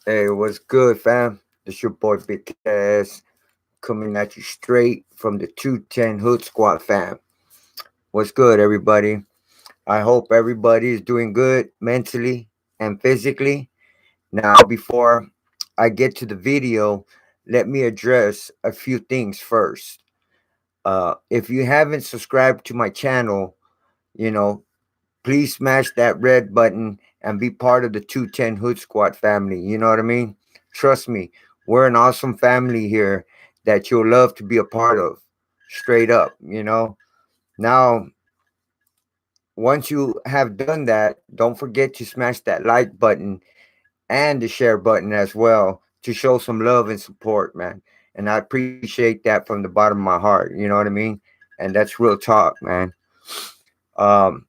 Hey, what's good, fam? This your boy Big Ass coming at you straight from the 210 Hood Squad fam. What's good, everybody? I hope everybody is doing good mentally and physically. Now, before I get to the video, let me address a few things first. If you haven't subscribed to my channel, you know, please smash that red button and be part of the 210 Hood Squad family. You know what I mean? Trust me, we're an awesome family here that you'll love to be a part of. Straight up. Now, once you have done that, don't forget to smash that like button and the share button as well to show some love and support, man. And I appreciate that from the bottom of my heart. You know what I mean? And that's real talk, man. Um,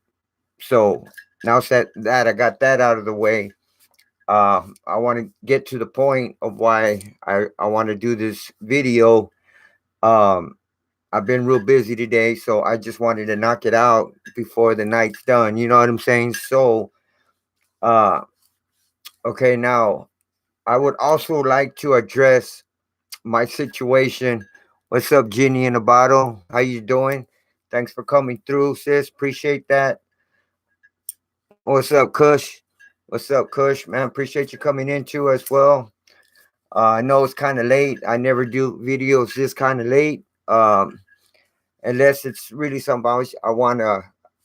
so now that I got that out of the way, I want to get to the point of why I want to do this video. Um, I've been real busy today, so I just wanted to knock it out before the night's done. You know what I'm saying? So, uh, okay, now I would also like to address my situation. What's up, Ginny in a bottle? How you doing? Thanks for coming through, sis. Appreciate that. What's up, Kush? What's up, Kush? Man, appreciate you coming in too as well. I know it's kind of late. I never do videos this kind of late, unless it's really something I want to,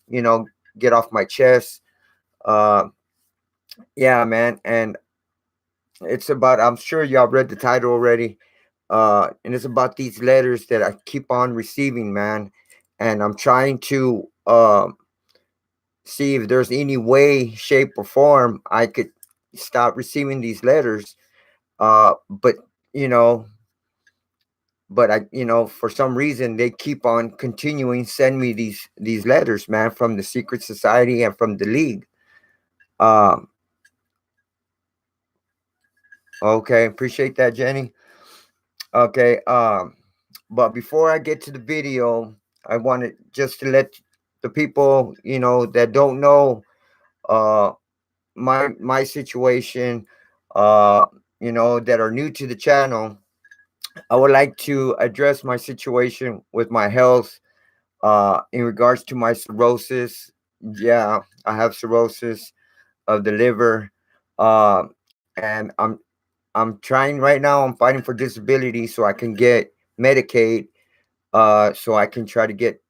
you know, get off my chest. Uh, yeah, man. And it's about, I'm sure y'all read the title already. And it's about these letters that I keep on receiving, man. And I'm trying to see if there's any way, shape, or form I could stop receiving these letters. But, you know, for some reason they keep on continuing send me these letters, man, from the secret society and from the league. um okay, appreciate that, Jenny. Okay. But before I get to the video, I wanted just to let the people, that don't know uh my situation, uh that are new to the channel. I would like to address my situation with my health, in regards to my cirrhosis. Yeah, I have cirrhosis of the liver. And I'm trying right now. I'm fighting for disability so I can get Medicaid, so I can try to get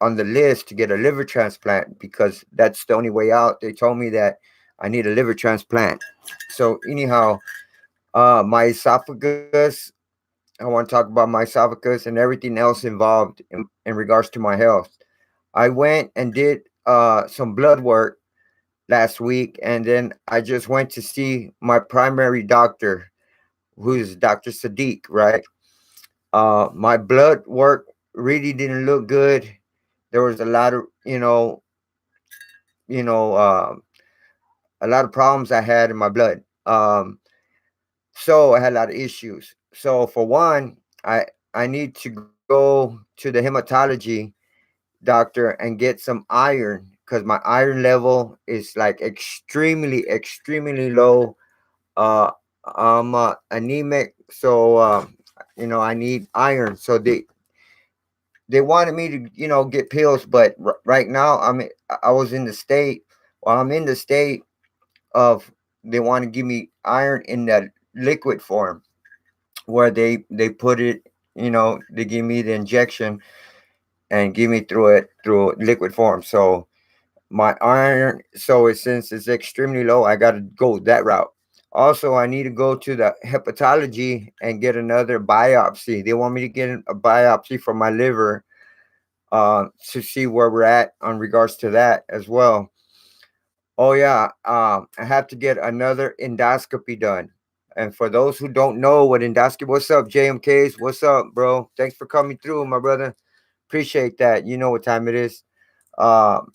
on the list to get a liver transplant, because that's the only way out. They told me that I need a liver transplant. So anyhow, my esophagus, I want to talk about my esophagus and everything else involved in regards to my health. I went and did some blood work last week, and then I just went to see my primary doctor, who's Dr. Sadiq, right? My blood work really didn't look good. There was you know, uh, a lot of problems I had in my blood. So I had a lot of issues. So for one, I need to go to the hematology doctor and get some iron, because my iron level is like extremely low. Uh, I'm anemic, so I need iron. So they wanted me to get pills, but right now I was in the state. Well, I'm in the state of, they want to give me iron in that liquid form, where they put it. They give me the injection and give me through liquid form. So my iron, since it's extremely low, I got to go that route. Also, I need to go to the hepatology and get another biopsy. They want me to get a biopsy from my liver, to see where we're at on regards to that as well. Oh yeah, I have to get another endoscopy done. And for those who don't know what endoscopy, what's up, JMKs? What's up, bro? Thanks for coming through, my brother. Appreciate that. You know what time it is. Um,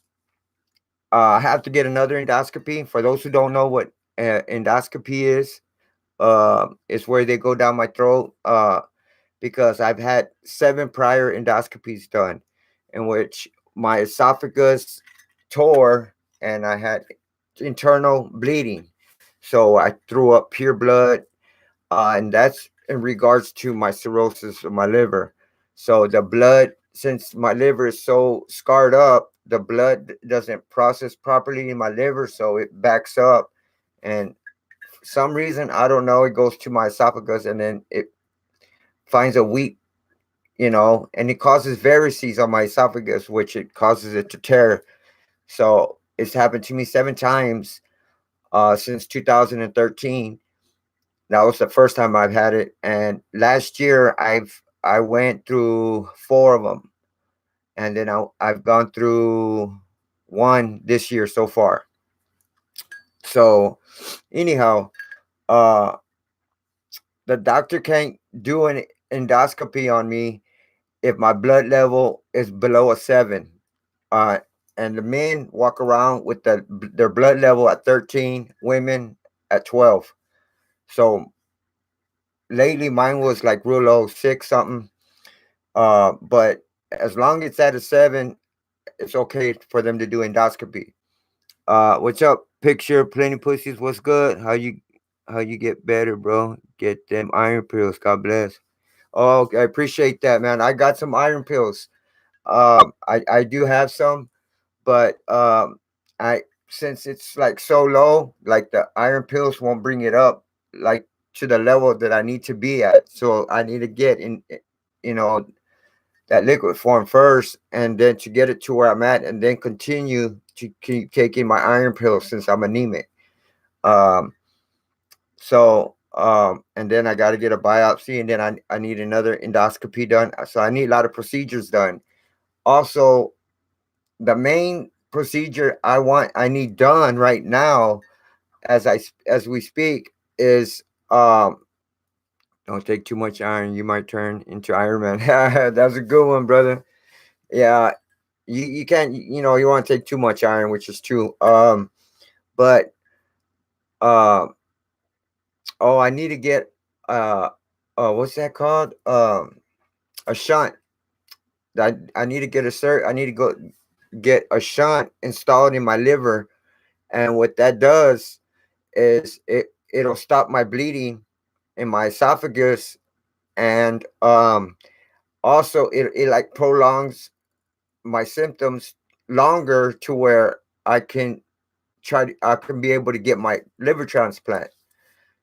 I have to get another endoscopy. For those who don't know what endoscopy is, it's where they go down my throat. Because I've had 7 prior endoscopies done, in which my esophagus tore and I had internal bleeding. So I threw up pure blood, and that's in regards to my cirrhosis of my liver. So the blood, since my liver is so scarred up, the blood doesn't process properly in my liver, so it backs up, and for some reason I don't know, it goes to my esophagus, and then it finds a weak, and it causes varices on my esophagus, which it causes it to tear. So it's happened to me 7 times since 2013. That was the first time I've had it, and last year I went through four of them, and then I've gone through one this year so far. So anyhow, uh, the doctor can't do an endoscopy on me if my blood level is below a 7. Uh, and the men walk around with their blood level at 13, women at 12. So lately mine was like real low, 6 something. But as long as it's at a 7, it's okay for them to do endoscopy. What's up, picture plenty pussies? What's good? How you get better, bro? Get them iron pills. God bless. Oh, I appreciate that, man. I got some iron pills. I do have some, but I since it's like so low, like the iron pills won't bring it up like to the level that I need to be at. So I need to get in, you know, that liquid form first, and then to get it to where I'm at, and then continue to keep taking my iron pills since I'm anemic. Um, and then I got to get a biopsy, and then I need another endoscopy done. So I need a lot of procedures done. Also, the main procedure I need done right now, as we speak, is don't take too much iron. You might turn into Iron Man. That's a good one, brother. Yeah, you can't, you want to take too much iron, which is true. But uh oh, I need to get uh what's that called? A shunt. I need to get a cert. I need to go get a shunt installed in my liver, and what that does is it'll stop my bleeding in my esophagus, and also it like prolongs my symptoms longer to where I can be able to get my liver transplant.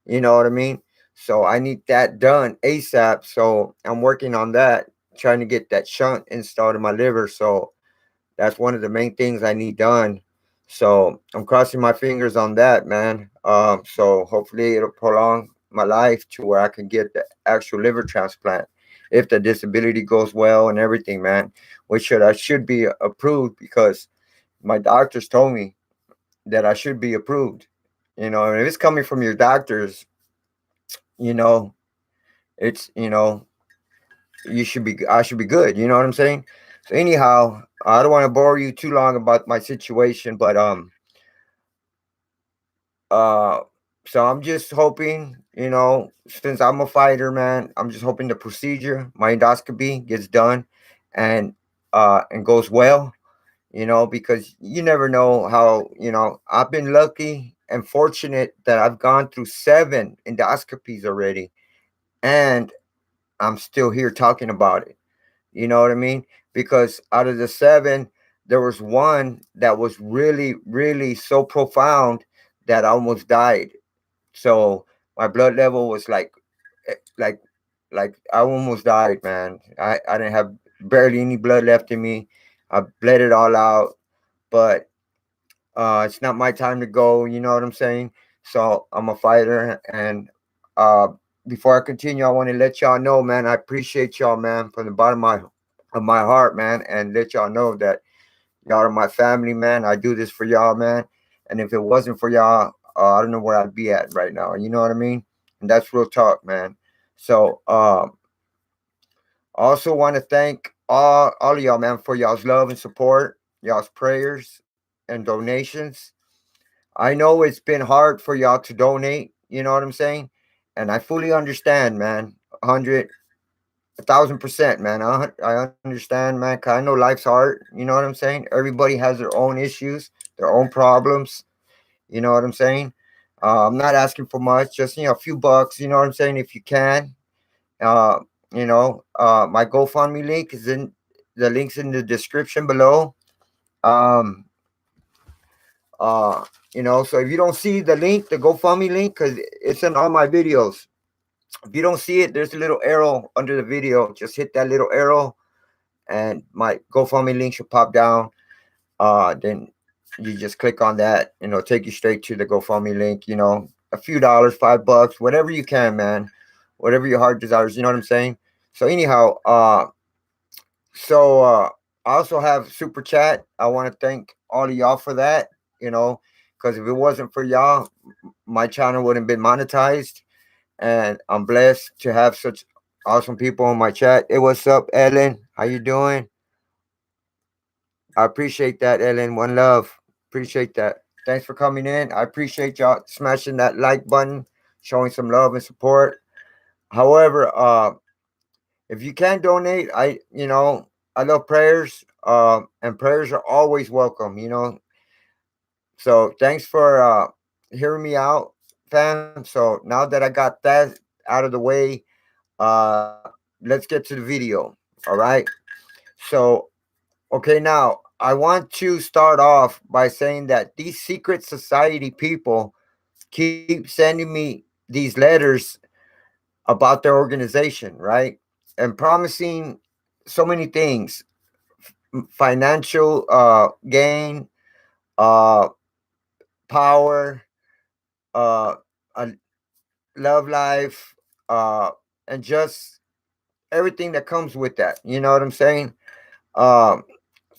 You know what I mean? So I need that done ASAP. So I'm working on that, trying to get that shunt installed in my liver. So that's one of the main things I need done. So I'm crossing my fingers on that, man. So hopefully it'll prolong my life to where I can get the actual liver transplant if the disability goes well and everything, man. Which I should be approved because my doctors told me that I should be approved. And if it's coming from your doctors, you know, it's you should be I should be good. You know what I'm saying? So anyhow, I don't want to bore you too long about my situation, but uh so I'm just hoping, since I'm a fighter, man, I'm just hoping the procedure, my endoscopy gets done and goes well, because you never know how, I've been lucky and fortunate that I've gone through 7 endoscopies already, and I'm still here talking about it. You know what I mean? Because out of the 7, there was one that was really, really so profound that I almost died. So my blood level was eh, like, I almost died, man. I didn't have barely any blood left in me. I bled it all out, but it's not my time to go. You know what I'm saying? So I'm a fighter, and uh, before I continue, I want to let y'all know, man. I appreciate y'all, man, from the bottom of my heart, man, and let y'all know that y'all are my family, man. I do this for y'all, man. And if it wasn't for y'all, I don't know where I'd be at right now. You know what I mean? And that's real talk, man. So, I also want to thank all of y'all, man, for y'all's love and support, y'all's prayers and donations. I know it's been hard for y'all to donate. You know what I'm saying? And I fully understand, man. 1,000%, man. I understand, man. 'Cause I know life's hard. You know what I'm saying? Everybody has their own issues, their own problems. You know what I'm saying? I'm not asking for much, just a few bucks. You know what I'm saying? If you can, uh, my GoFundMe link is in the links in the description below. Um, uh, so if you don't see the link, the GoFundMe link, because it's in all my videos. If you don't see it, there's a little arrow under the video. Just hit that little arrow, and my GoFundMe link should pop down. Then you just click on that, and it'll take you straight to the GoFundMe link. A few dollars, $5, whatever you can, man, whatever your heart desires. You know what I'm saying? So anyhow, I also have super chat. I want to thank all of y'all for that. You know, because if it wasn't for y'all, my channel wouldn't been monetized, and I'm blessed to have such awesome people on my chat. Hey, what's up, Ellen? How you doing? I appreciate that, Ellen. One love. Appreciate that. Thanks for coming in. I appreciate y'all smashing that like button, showing some love and support. However, if you can donate, I love prayers. And prayers are always welcome. So thanks for hearing me out, fam. So now that I got that out of the way, let's get to the video. All right. So okay, now I want to start off by saying that these secret society people keep sending me these letters about their organization, right? And promising so many things: financial gain, uh, power, uh, a love life, and just everything that comes with that. You know what I'm saying? Um,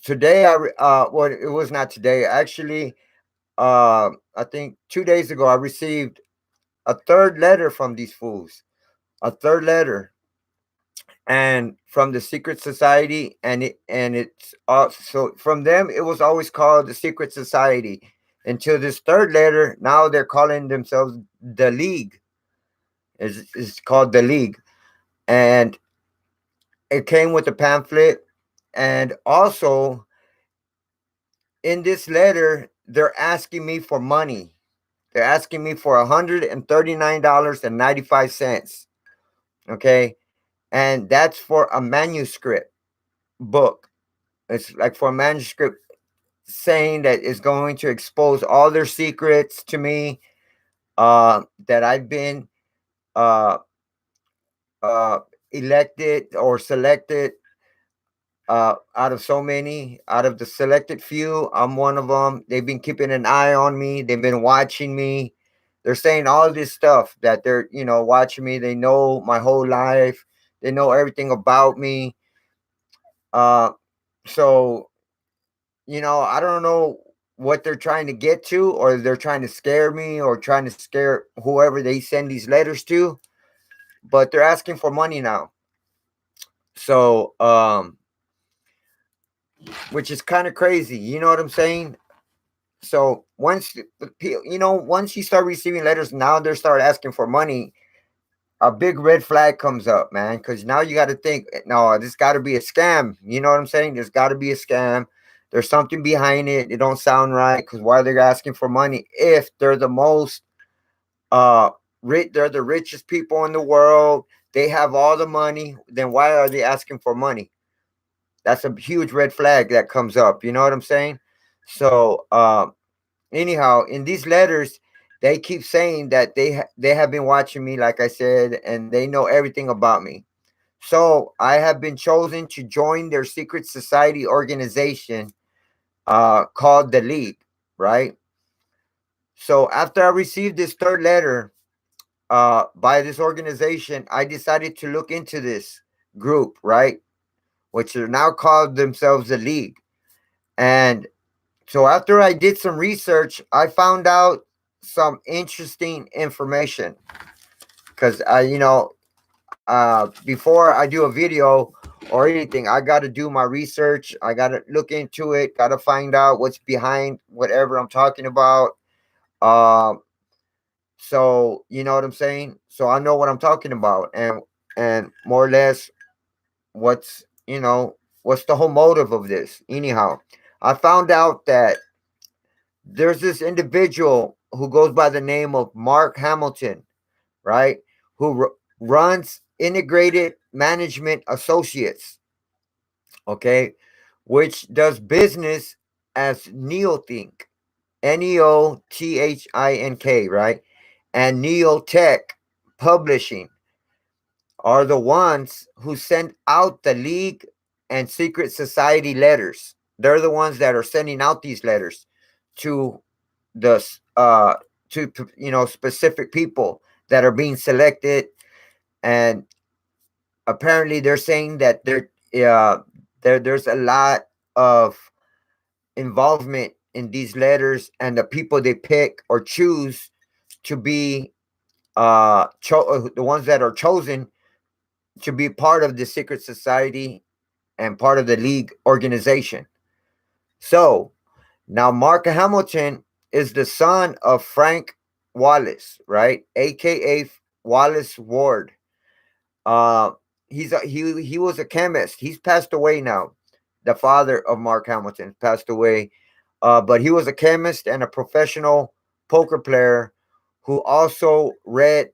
Today, well, it was not today. Actually, I think 2 days ago, I received a third letter from these fools. A third letter, and from the secret society, and it's so from them. It was always called the secret society until this third letter. Now they're calling themselves the League. Is called the League, and it came with a pamphlet, and also in this letter, they're asking me for money. They're asking me for $139.95. Okay. And that's for a manuscript book. It's like for a manuscript saying that it's going to expose all their secrets to me, that I've been uh, uh, elected or selected out of so many, out of the selected few. I'm one of them. They've been keeping an eye on me. They've been watching me. They're saying all this stuff that they're, watching me. They know my whole life. They know everything about me. Uh, so, I don't know what they're trying to get to, or they're trying to scare me or trying to scare whoever they send these letters to, but they're asking for money now. So, which is kind of crazy. You know what I'm saying? So once you start receiving letters, now they start asking for money. A big red flag comes up, man, because now you got to think, no, this got to be a scam. You know what I'm saying? There's got to be a scam. There's something behind it. It don't sound right. Because why they're asking for money if they're the most rich? They're the richest people in the world. They have all the money. Then why are they asking for money? That's a huge red flag that comes up. You know what I'm saying? So, anyhow, in these letters, they keep saying that they have been watching me, like I said, and they know everything about me. So I have been chosen to join their secret society organization, called the League, right? So after I received this third letter, by this organization, I decided to look into this group, right? Which are now called themselves the League. And so after I did some research, I found out some interesting information, because before I do a video or anything, I got to do my research. I got to look into it. Got to find out what's behind whatever I'm talking about. Um, so you know what I'm saying. So I know what I'm talking about, and more or less what's the whole motive of this. Anyhow, I found out that there's this individual who goes by the name of Mark Hamilton, right? Who runs Integrated Management Associates, okay, which does business as Neothink, Neothink, right? And Neotech Publishing are the ones who send out the League and Secret Society letters. They're the ones that are sending out these letters to the specific people that are being selected, and apparently they're saying that there's a lot of involvement in these letters, and the people they pick or choose to be the ones that are chosen to be part of the secret society and part of the league organization. So now Mark Hamilton is the son of Frank Wallace, right? AKA Wallace Ward. Uh, he was a chemist. He's passed away now. The father of Mark Hamilton passed away, but he was a chemist and a professional poker player who also read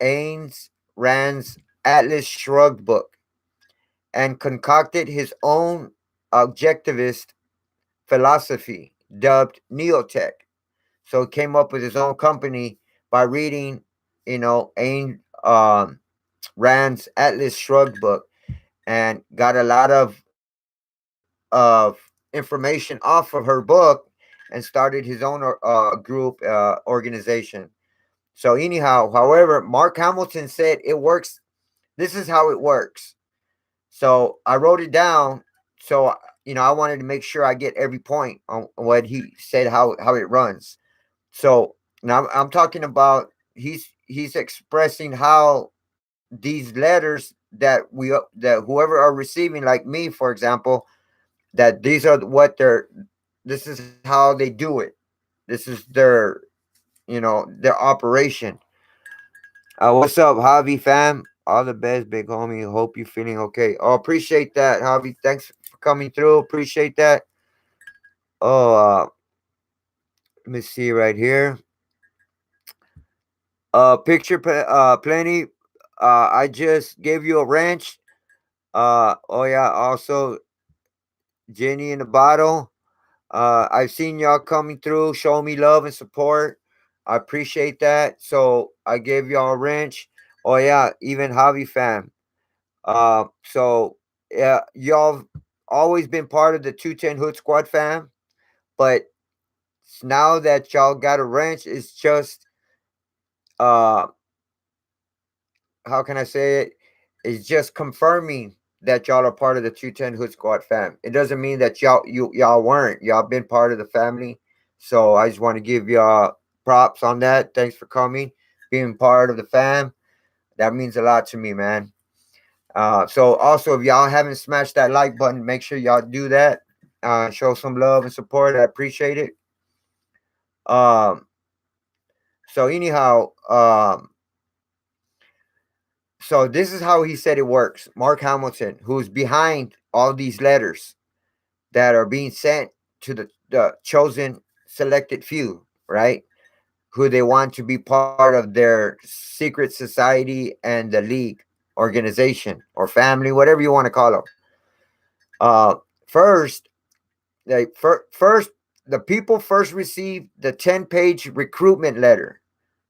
Ayn Rand's Atlas Shrugged book and concocted his own objectivist philosophy dubbed Neotech. So he came up with his own company by reading, Ayn Rand's Atlas Shrugged book, and got a lot of information off of her book and started his own group organization. So anyhow, however, Mark Hamilton said it works. This is how it works. So I wrote it down. So I wanted to make sure I get every point on what he said, how it runs. So now I'm talking about he's expressing how these letters that whoever are receiving, like me, for example, that these are what they're this is how they do it. This is their operation. What's up, Javi fam? All the best, big homie. Hope you're feeling okay. Oh, appreciate that, Javi. Thanks for coming through. Appreciate that. Oh, let me see right here. Plenty. I just gave you a wrench. Oh yeah. Also, Jenny in the bottle. I've seen y'all coming through, show me love and support. I appreciate that. So I gave y'all a wrench. Oh yeah, even Javi fam. So yeah, y'all always been part of the 210 Hood Squad fam, but now that y'all got a wrench, it's just uh how can I say it? It's just confirming that y'all are part of the 210 Hood Squad fam. It doesn't mean that y'all weren't. Y'all been part of the family. So I just want to give y'all props on that. Thanks for coming, being part of the fam. That means a lot to me, man. So also, if y'all haven't smashed that like button, make sure y'all do that. Show some love and support. I appreciate it. Um, so anyhow, so this is how he said it works. Mark Hamilton, who's behind all these letters that are being sent to the chosen selected few, right? Who they want to be part of their secret society and the league organization or family, whatever you want to call them. Uh, first, first the people first receive the 10-page recruitment letter.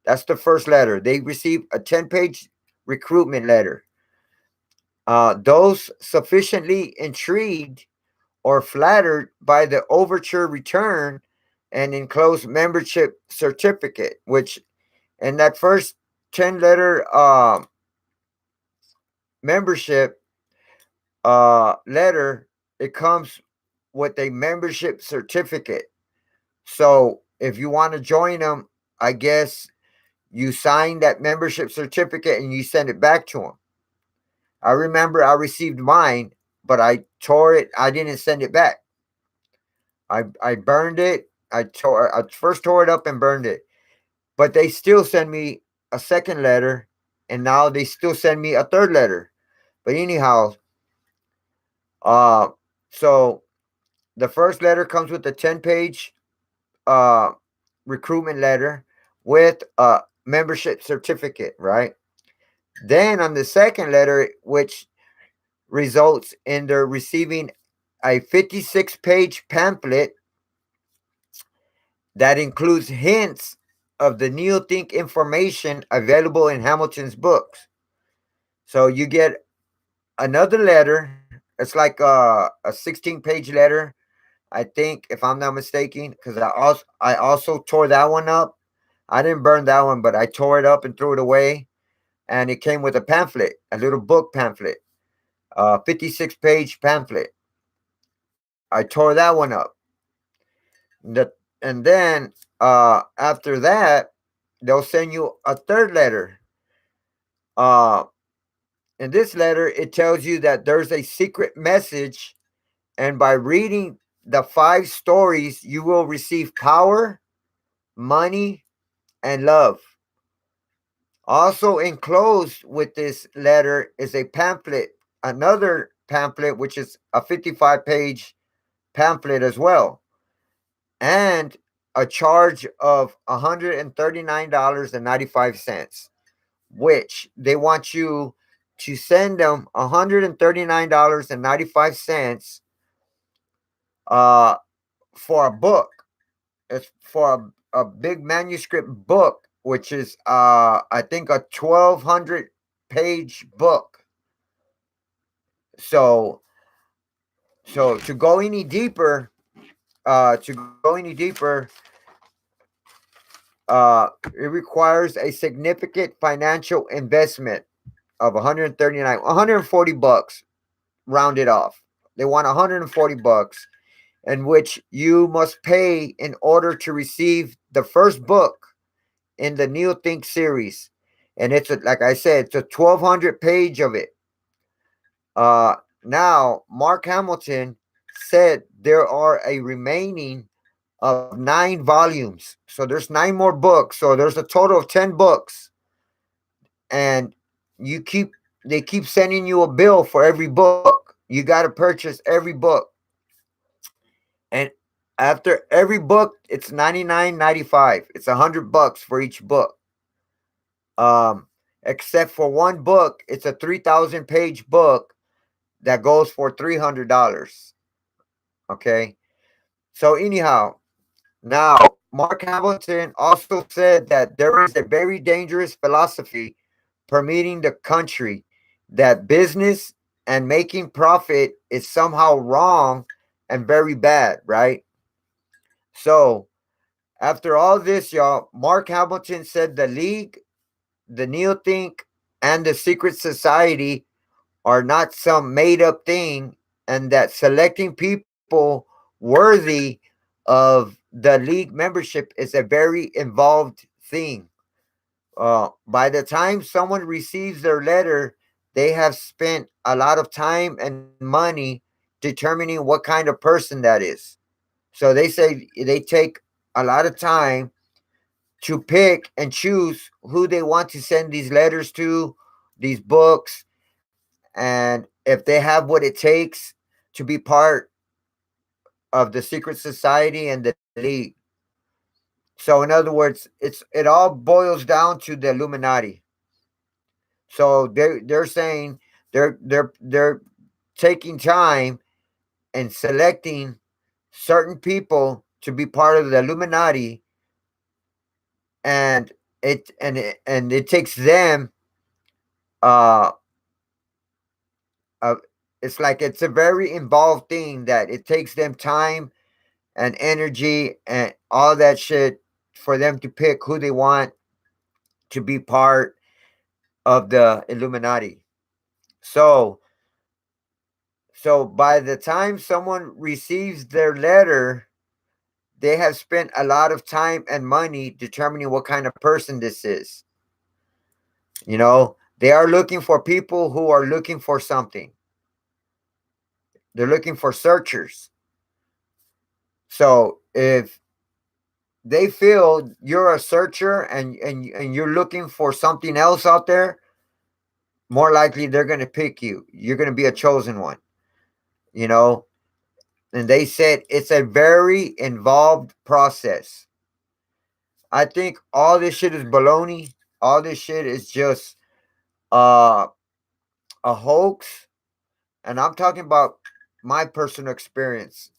That's the first letter. They receive a 10-page recruitment letter. Those sufficiently intrigued or flattered by the overture return and enclosed membership certificate, which in that first 10 letter membership letter, it comes with a membership certificate. So if you want to join them, I guess you sign that membership certificate and you send it back to them. I remember I received mine, but I tore it. I didn't send it back. I burned it. I first tore it up and burned it. But they still send me a second letter, and now they still send me a third letter. But anyhow, uh so the first letter comes with a 10-page uh recruitment letter. with a membership certificate, right? Then on the second letter, which results in their receiving a 56-page pamphlet that includes hints of the Neothink information available in Hamilton's books. So you get another letter. It's like a 16-page letter, I think, if I'm not mistaken, because I also tore that one up. I didn't burn that one, but I tore it up and threw it away. And it came with a pamphlet, a little book pamphlet, 56-page pamphlet. I tore that one up. The, and then after that, they'll send you a third letter. Uh, in this letter, it tells you that there's a secret message, and by reading the 5 stories, you will receive power, money, and love. Also enclosed with this letter is a pamphlet, another pamphlet, which is a 55-page pamphlet as well, and a charge of $139.95, which they want you to send them $139.95 uh, for a book. It's for a big manuscript book, which is I think a 1,200-page book. So to go any deeper, it requires a significant financial investment of 140 bucks, rounded off. They want 140 bucks, in which you must pay in order to receive the first book in the Neo Think series. And like I said, it's a 1,200 page of it. Now, Mark Hamilton said there are a remaining of 9 volumes. So there's 9 more books. So there's a total of 10 books. And you keep they keep sending you a bill for every book. You got to purchase every book. And after every book, it's 99.95. It's $100 for each book. Um, except for one book, it's a 3,000-page book that goes for $300. Okay. So anyhow, now Mark Hamilton also said that there is a very dangerous philosophy permeating the country, that business and making profit is somehow wrong and very bad, right? So after all this, y'all, Mark Hamilton said the League, the Neothink, and the Secret Society are not some made up thing, and that selecting people worthy of the League membership is a very involved thing. By the time someone receives their letter, they have spent a lot of time and money determining what kind of person that is. So they say they take a lot of time to pick and choose who they want to send these letters to, these books, and if they have what it takes to be part of the secret society and the league. So in other words, it all boils down to the Illuminati. So they're saying they're taking time and selecting certain people to be part of the Illuminati, and it takes them uh, uh it's like it's a very involved thing that it takes them time and energy and all that shit for them to pick who they want to be part of the Illuminati. So by the time someone receives their letter, they have spent a lot of time and money determining what kind of person this is. They are looking for people who are looking for something. They're looking for searchers. So if they feel you're a searcher and you're looking for something else out there, more likely they're going to pick you. You're going to be a chosen one, you know? And they said it's a very involved process. I think all this shit is baloney. All this shit is just uh, a hoax. And I'm talking about my personal experience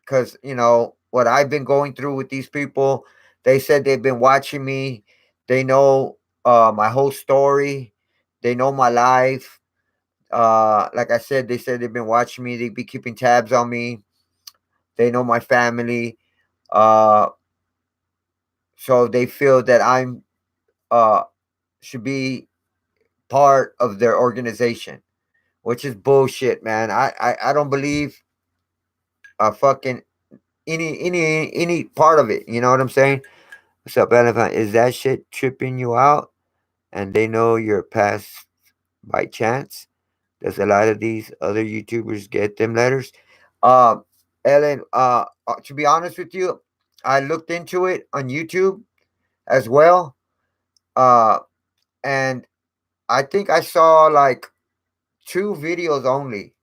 because, what I've been going through with these people. They said they've been watching me. They know my whole story. They know my life. Like I said, they said they've been watching me. They be keeping tabs on me. They know my family. Uh, so they feel that I'm uh should be part of their organization, which is bullshit, man. I don't believe fucking any part of it. You know what I'm saying? What's up, Elephant? Is that shit tripping you out? And they know you're passed by chance? Does a lot of these other YouTubers get them letters? Um, Ellen, to be honest with you, I looked into it on YouTube as well. Uh, and I think I saw like two videos only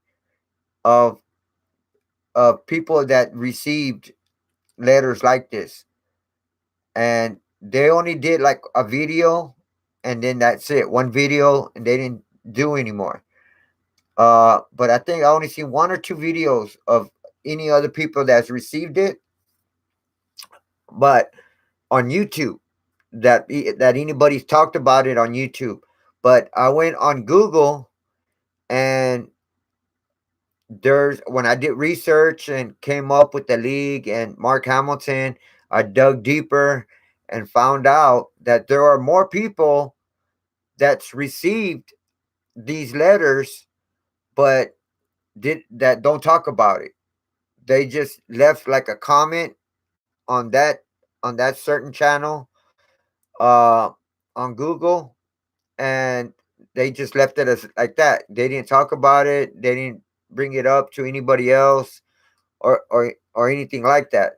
of people that received letters like this, and they only did like a video, and then that's it. One video, and they didn't do anymore. But I think I only seen one or two videos of any other people that's received it, but on YouTube that anybody's talked about it on YouTube. But I went on Google, and there's when I did research and came up with the league and Mark Hamilton, I dug deeper and found out that there are more people that's received these letters, but did that don't talk about it. They just left like a comment on that certain channel uh on Google, and they just left it as like that. They didn't talk about it. They didn't bring it up to anybody else or anything like that.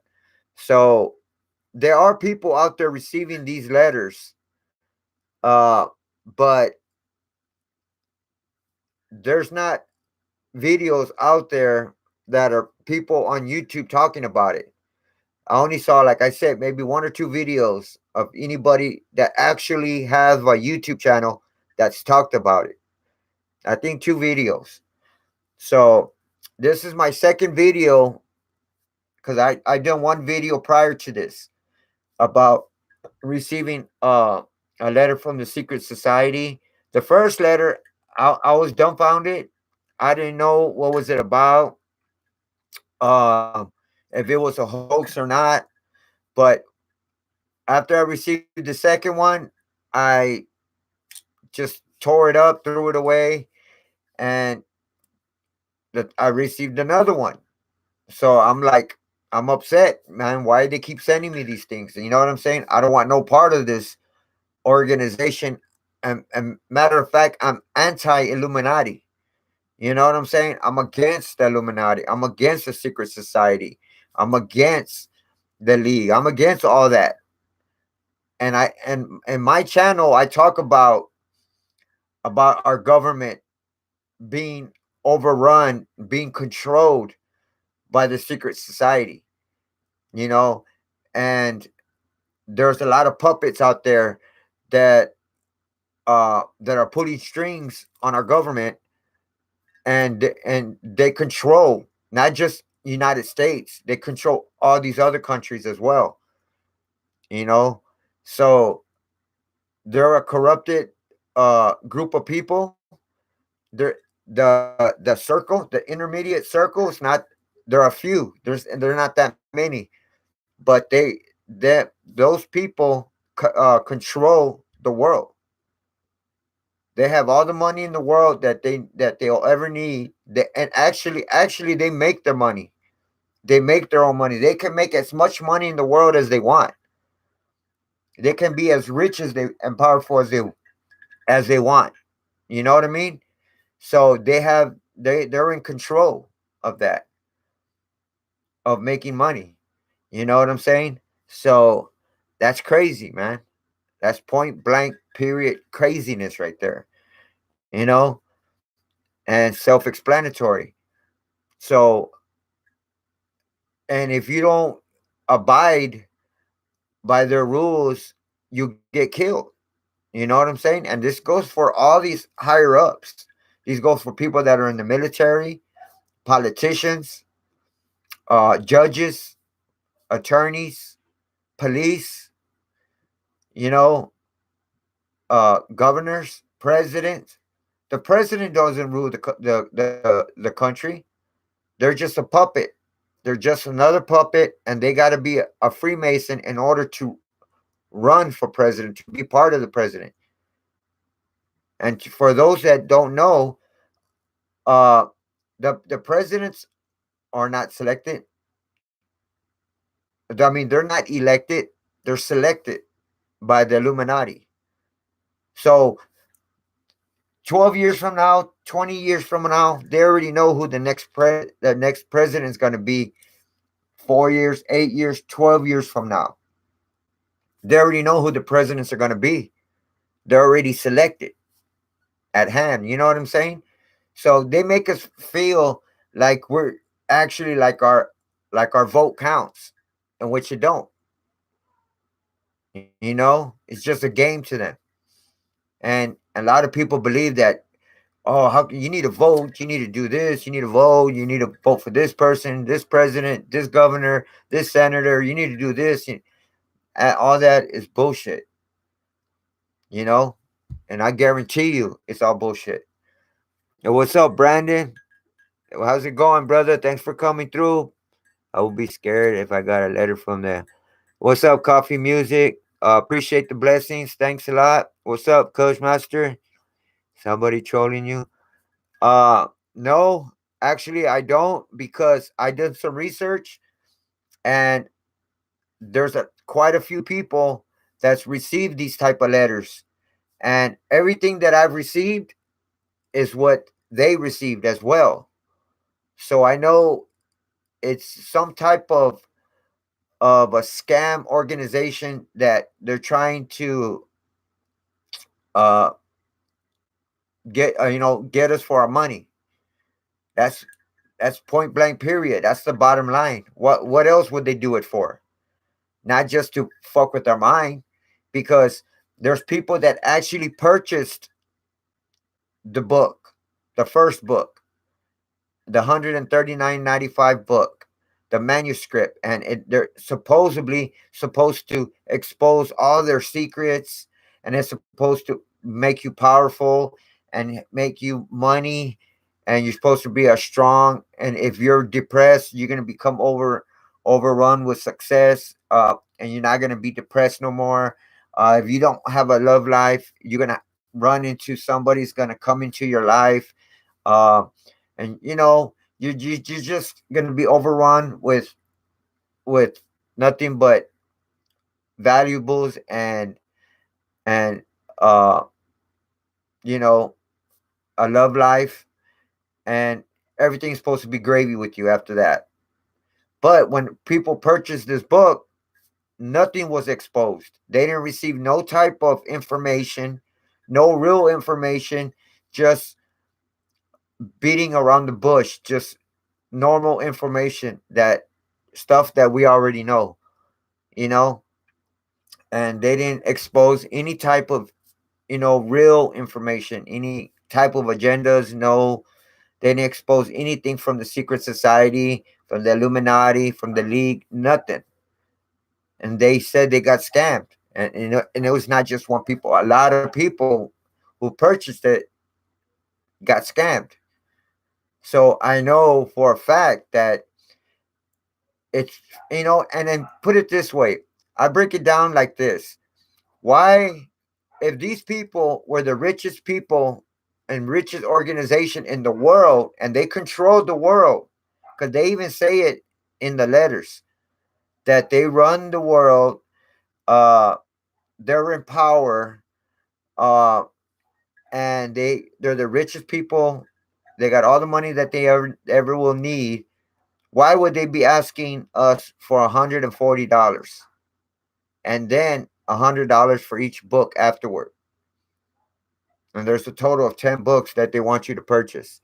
So there are people out there receiving these letters, uh, but there's not videos out there that are people on YouTube talking about it. I only saw, like I said, maybe one or two videos of anybody that actually has a YouTube channel that's talked about it. I think two videos. So this is my second video because I done one video prior to this about receiving a letter from the secret society. The first letter, I was dumbfounded. I didn't know what was it about, if it was a hoax or not. But after I received the second one, I just tore it up, threw it away, and I received another one. So I'm like, I'm upset, man. Why do they keep sending me these things? You know what I'm saying? I don't want no part of this organization. And matter of fact, I'm anti Illuminati. You know what I'm saying? I'm against the Illuminati. I'm against the secret society. I'm against the league. I'm against all that. And I and in my channel I talk about our government being overrun, being controlled by the secret society, you know, and there's a lot of puppets out there that that are pulling strings on our government, and they control not just United States, they control all these other countries as well, you know. So they're a corrupted group of people. They're the circle, the intermediate circle is not, there are few. They're not that many, but those people control the world. They have all the money in the world that they'll ever need. And actually they make their money. They make their own money. They can make as much money in the world as they want. They can be as rich as they and powerful as they want. You know what I mean? So they're in control of that, of making money. You know what I'm saying? So that's crazy, man. That's point blank period craziness right there. You know, and self-explanatory. So, and if you don't abide by their rules, you get killed. You know what I'm saying? And this goes for all these higher ups. These goes for people that are in the military, politicians, judges, attorneys, police, you know, governors, presidents. The president doesn't rule the country. They're just a puppet. They're just another puppet, and they got to be a Freemason in order to run for president, to be part of the president. And for those that don't know, uh, the presidents are not selected. I mean, they're not elected; they're selected by the Illuminati. So 12 years from now, 20 years from now, they already know who the next president is going to be. 4 years, 8 years, 12 years from now, they already know who the presidents are going to be. They're already selected at hand. You know what I'm saying? So they make us feel like we're actually like our vote counts, in which it don't. You know, it's just a game to them. And a lot of people believe that, oh, how you need to vote, you need to do this, you need to vote, you need to vote for this person, this president, this governor, this senator, you need to do this. And all that is bullshit, you know? And I guarantee you it's all bullshit. And what's up, Brandon? How's it going, brother? Thanks for coming through. I would be scared if I got a letter from there. What's up, Coffee Music? Appreciate the blessings. Thanks a lot. What's up, Coach Master? Somebody trolling you? No, actually, I don't, because I did some research, and there's quite a few people that's received these type of letters, and everything that I've received is what they received as well. So I know it's some type of a scam organization that they're trying to uh get us for our money. That's that's point blank period. That's the bottom line. What else would they do it for? Not just to fuck with our mind, because there's people that actually purchased the book, the first book, the 139.95 book, the manuscript, and they're supposedly supposed to expose all their secrets, and it's supposed to make you powerful and make you money, and you're supposed to be a strong. And if you're depressed, you're gonna become overrun with success, and you're not gonna be depressed no more. If you don't have a love life, you're gonna run into somebody's gonna come into your life. Uh, and you're just gonna be overrun with nothing but valuables, and uh you know a love life, and everything's supposed to be gravy with you after that. But when people purchased this book, nothing was exposed. They didn't receive no type of information, no real information, just beating around the bush, just normal information, that stuff that we already know, you know, and they didn't expose any type of, real information, any type of agendas. No, they didn't expose anything from the secret society, from the Illuminati, from the League, nothing. And they said they got scammed. And it was not just one people. A lot of people who purchased it got scammed. So I know for a fact that it's, and then put it this way. I break it down like this. Why, if these people were the richest people and richest organization in the world, and they control the world, because they even say it in the letters that they run the world, uh, they're in power, uh, and they're the richest people. They got all the money that they ever will need. Why would they be asking us for $140, and then $100 for each book afterward? And there's a total of 10 books that they want you to purchase.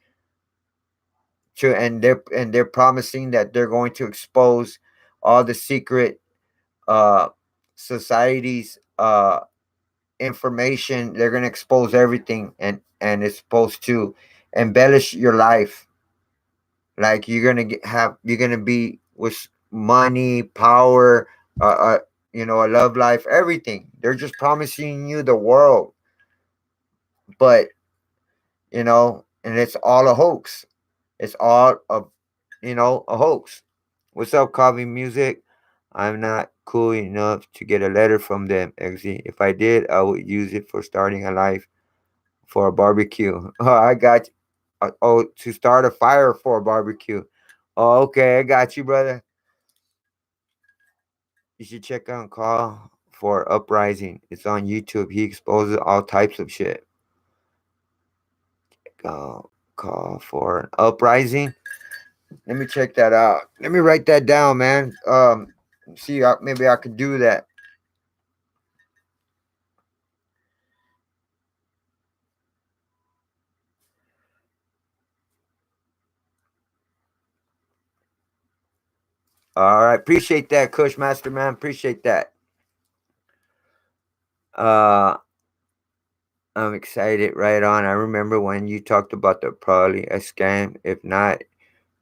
And they're promising that they're going to expose all the secret uh society's information. They're gonna expose everything, and it's supposed to embellish your life. Like you're gonna be with money, power, a love life, everything. They're just promising you the world, but and it's all a hoax. It's all a hoax. What's up, Coffee Music? I'm not cool enough to get a letter from them, Exy. If I did, I would use it for starting a life for a barbecue. Oh, I got to start a fire for a barbecue. Oh, okay, I got you, brother. You should check out Call for Uprising. It's on YouTube. He exposes all types of shit. Uh, Call for an Uprising. Let me check that out. Let me write that down, man. See, maybe I could do that. All right, appreciate that, Cushmaster, man. Appreciate that. Uh, I'm excited. Right on. I remember when you talked about the probably a scam. If not,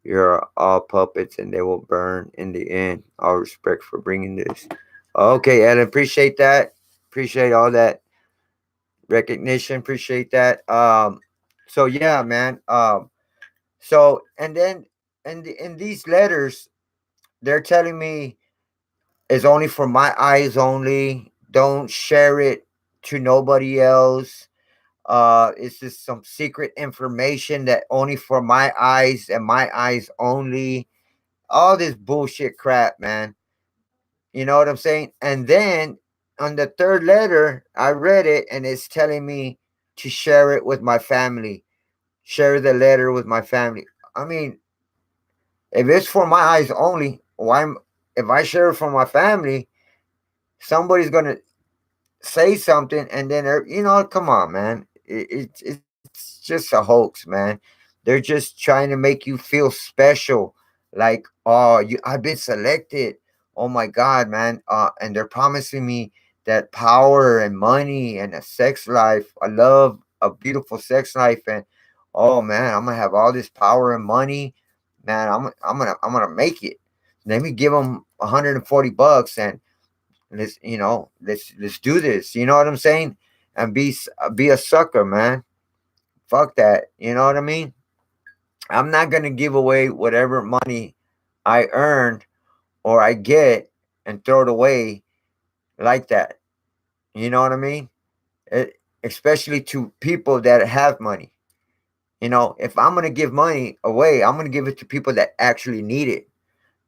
you're all puppets and they will burn in the end. All respect for bringing this. Okay, Ellen, appreciate that. Appreciate all that recognition. Appreciate that. So yeah, man. So and then in these letters, they're telling me it's only for my eyes only. Don't share it to nobody else. It's just some secret information that only for my eyes and my eyes only. All this bullshit crap, man. You know what I'm saying? And then on the third letter, I read it and it's telling me to share it with my family. Share the letter with my family. I mean, if it's for my eyes only, if I share it for my family, somebody's gonna say something and then come on, man. It's just a hoax, man. They're just trying to make you feel special, like, oh, I've been selected. Oh my god, man. And they're promising me that power and money and a sex life. I love a beautiful sex life, and oh man, I'm gonna have all this power and money. Man, I'm gonna make it. Let me give them $140 and let's do this. You know what I'm saying? And be a sucker, man. Fuck that. You know what I mean? I'm not gonna give away whatever money I earned or I get and throw it away like that. You know what I mean? Especially to people that have money. If I'm gonna give money away, I'm gonna give it to people that actually need it,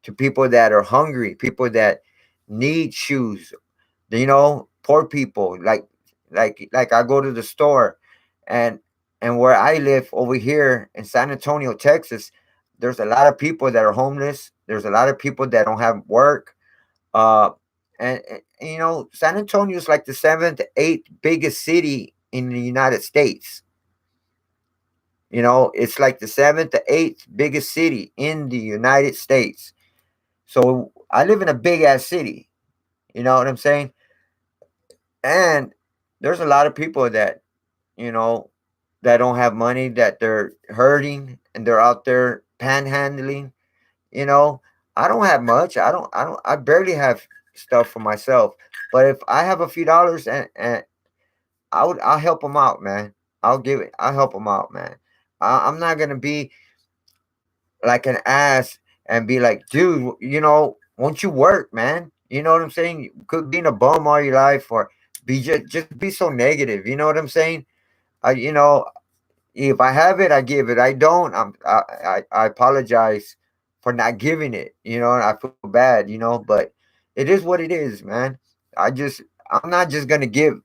to people that are hungry, people that need shoes, poor people. Like I go to the store, and where I live over here in San Antonio, Texas, there's a lot of people that are homeless. There's a lot of people that don't have work. uh San Antonio is like the seventh, eighth biggest city in the United States. It's like the seventh to eighth biggest city in the United States. So I live in a big ass city. You know what I'm saying? And there's a lot of people that you know that don't have money, that they're hurting and they're out there panhandling. you know I don't have much. I barely have stuff for myself. But if I have a few dollars, and I'll help them out, man. I'll help them out, man. I'm not gonna be like an ass and be like, dude, won't you work, man? You know what I'm saying? You could be in a bum all your life, or just be so negative. You know what I'm saying? I you know If I have it, I give it. I don't, I apologize for not giving it. And I feel bad. But it is what it is, man. I'm not just gonna give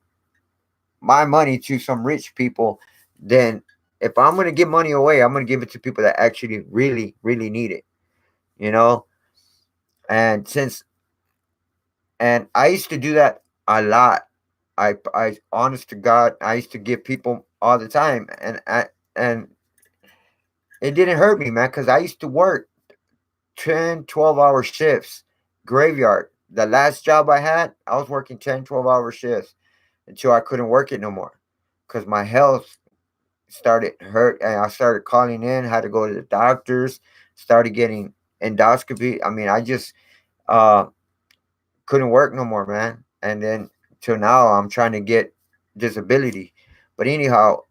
my money to some rich people. Then if I'm gonna give money away, I'm gonna give it to people that actually really, really need it. You know, and since and I used to do that a lot. I honest to God, I used to give people all the time, and it didn't hurt me, man, because I used to work 10, 12 hour shifts, graveyard. the last job I had, I was working 10, 12 hour shifts until I couldn't work it no more because my health started hurt and I started calling in, had to go to the doctors, started getting endoscopy. I mean, I just uh couldn't work no more, man. And then till now I'm trying to get disability. But anyhow,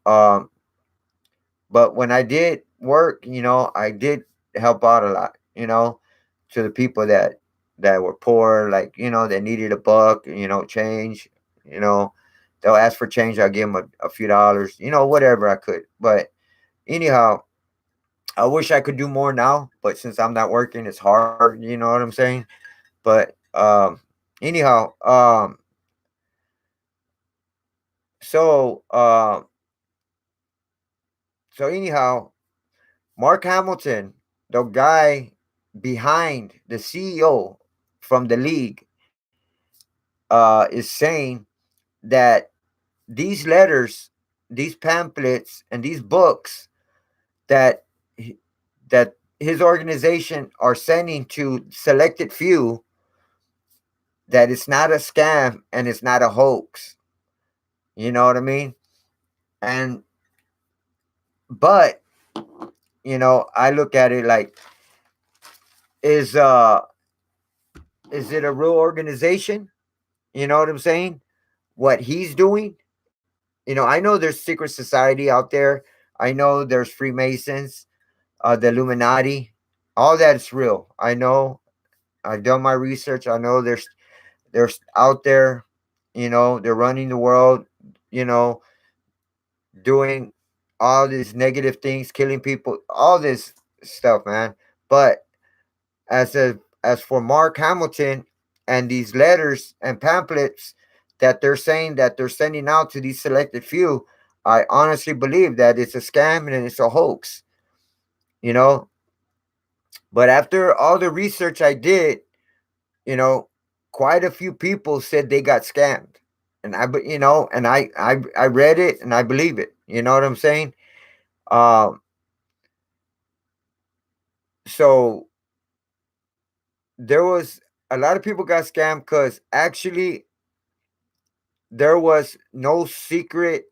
but when I did work, I did help out a lot, to the people that were poor, like, that needed a buck, change, you know, they'll ask for change. I'll give them a few dollars, whatever I could. But anyhow, I wish I could do more now, but since I'm not working, it's hard, you know what I'm saying? But anyhow, so so anyhow, Mark Hamilton, the guy behind the CEO from the league, is saying that these letters, these pamphlets, and these books that that his organization are sending to selected few, that it's not a scam and it's not a hoax. You know what I mean? And but I look at it like, is uh is it a real organization? You know what I'm saying? What he's doing? I know there's secret society out there. I know there's Freemasons, the Illuminati. All that's real. I know. I've done my research. I know there's out there. They're running the world. You know, doing all these negative things, killing people, all this stuff, man. But as a as for Mark Hamilton and these letters and pamphlets that they're saying that they're sending out to these selected few, I honestly believe that it's a scam and it's a hoax, you know. But after all the research I did, you know, quite a few people said they got scammed. And I read it and I believe it. You know what I'm saying? Um so there was a lot of people got scammed because actually there was no secret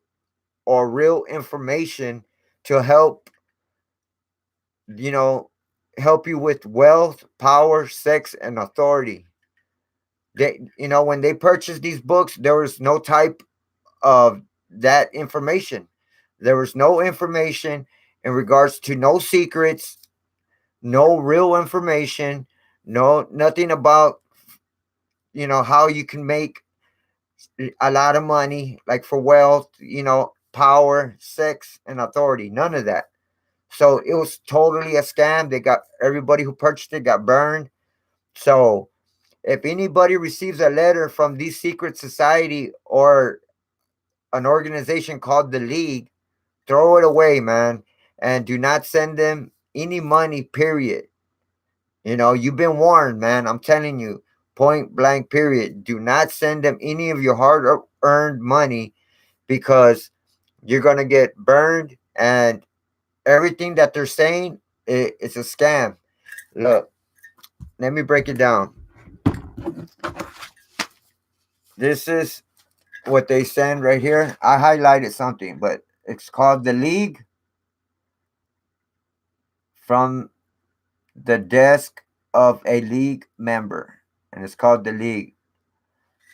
or real information to you know, help you with wealth, power, sex, and authority. When they purchased these books, there was no type of that information. There was no information in regards to no secrets, no real information, no nothing about how you can make a lot of money, like for wealth, power, sex, and authority. None of that. So it was totally a scam. They got everybody who purchased it got burned. So if anybody receives a letter from this secret society or an organization called the League, throw it away, man, and do not send them any money. Period. You've been warned, man. I'm telling you, point blank. Period. Do not send them any of your hard-earned money because you're gonna get burned, and everything that they're saying, it's a scam. Look, let me break it down. This is what they send right here. I highlighted something, but it's called the League, from the desk of a League member, and it's called the League.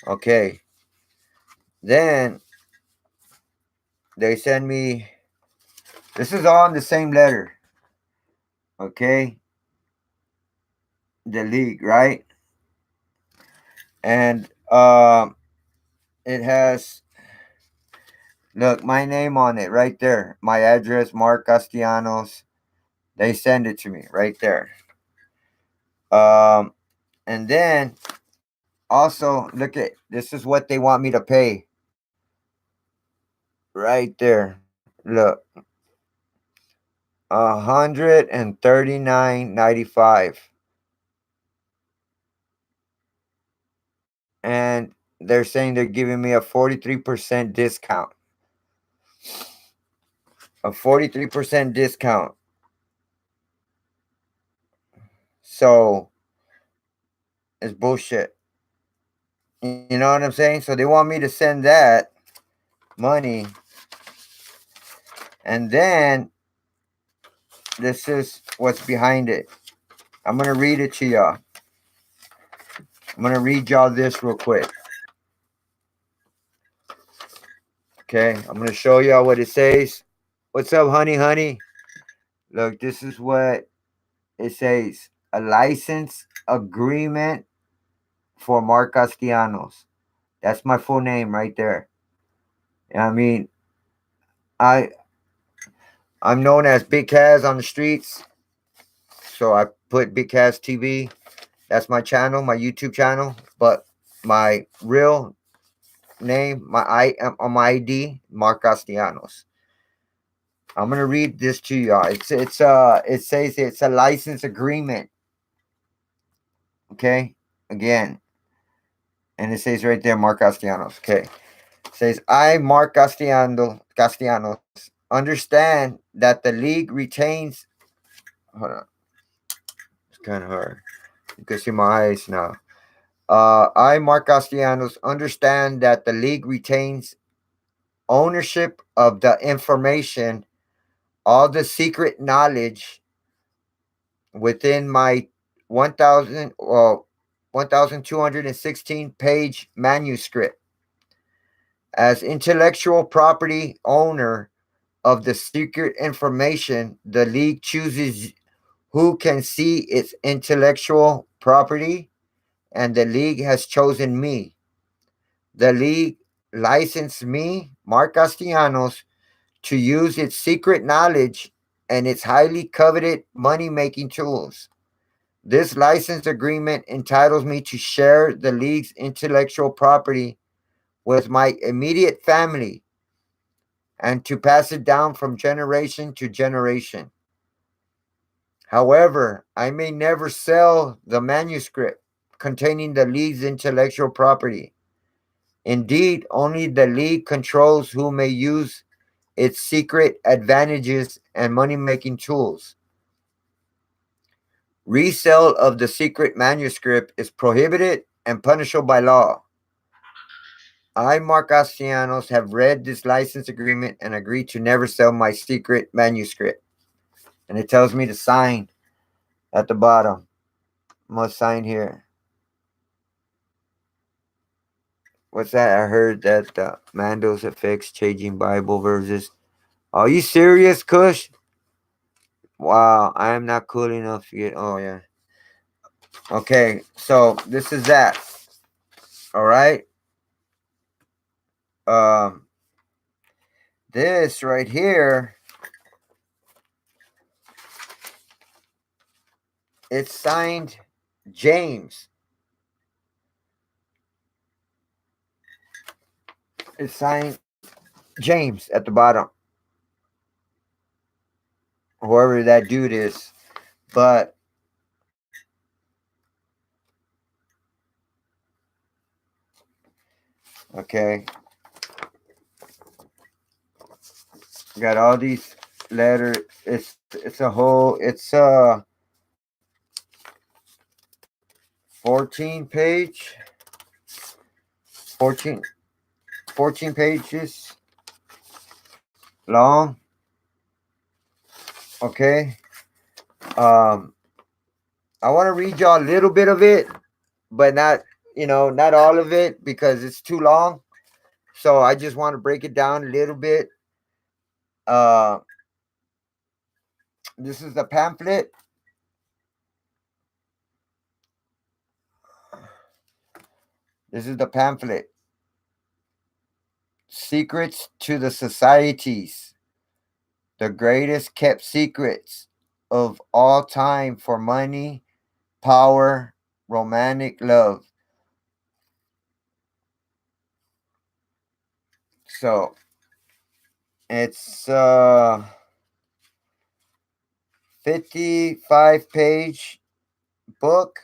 Okay. Then they send me. This is all in the same letter. Okay. The League, right? And it has, look, my name on it right there. My address, Mark Castellanos. They send it to me right there. Um, and then also look at, this is what they want me to pay right there. Look, 139.95, and they're saying they're giving me a 43% discount. A 43% discount. So it's bullshit. You know what I'm saying? So they want me to send that money. And then this is what's behind it. I'm going to read it to y'all. I'm going to read y'all this real quick. Okay. I'm going to show y'all what it says. What's up, honey, honey? Look, this is what it says. A license agreement for Mark Castellanos. That's my full name right there. I mean, I I'm known as Big Kaz on the streets, so I put Big Kaz TV. That's my channel, my YouTube channel. But my real name, on my ID, Mark Castellanos. I'm gonna read this to y'all. It says it's a license agreement. Okay, again, and it says right there, Mark Castellanos. Okay, it says I, Mark Castellanos, understand that the league retains. Hold on, it's kind of hard. You can see my eyes now. I, Mark Castellanos, understand that the league retains ownership of the information, all the secret knowledge within my 1,000 1,216 page manuscript. As intellectual property owner of the secret information, the league chooses who can see its intellectual property, and the league has chosen me. The league licensed me, Mark Castellanos, to use its secret knowledge and its highly coveted money making tools. This license agreement entitles me to share the league's intellectual property with my immediate family and to pass it down from generation to generation. However, I may never sell the manuscript containing the league's intellectual property. Indeed, only the league controls who may use its secret advantages and money making tools. Resale of the secret manuscript is prohibited and punishable by law. I, Mark Castellanos, have read this license agreement and agreed to never sell my secret manuscript. And it tells me to sign at the bottom. Must sign here. What's that? I heard that Mando's affects changing Bible verses. Are you serious, Kush? Wow, I am not cool enough to get. Oh, yeah. Okay, so this is that. All right. Um, this right here, it's signed James. It's signed James at the bottom. Whoever that dude is. But okay, got all these letters. It's a whole. It's a 14 page. 14, 14 pages long. Okay. Um, I want to read y'all a little bit of it, but not, not all of it because it's too long. So I just want to break it down a little bit. Uh, this is the pamphlet. This is the pamphlet. Secrets to the Societies. The greatest kept secrets of all time for money, power, romantic love. So it's 55 page book.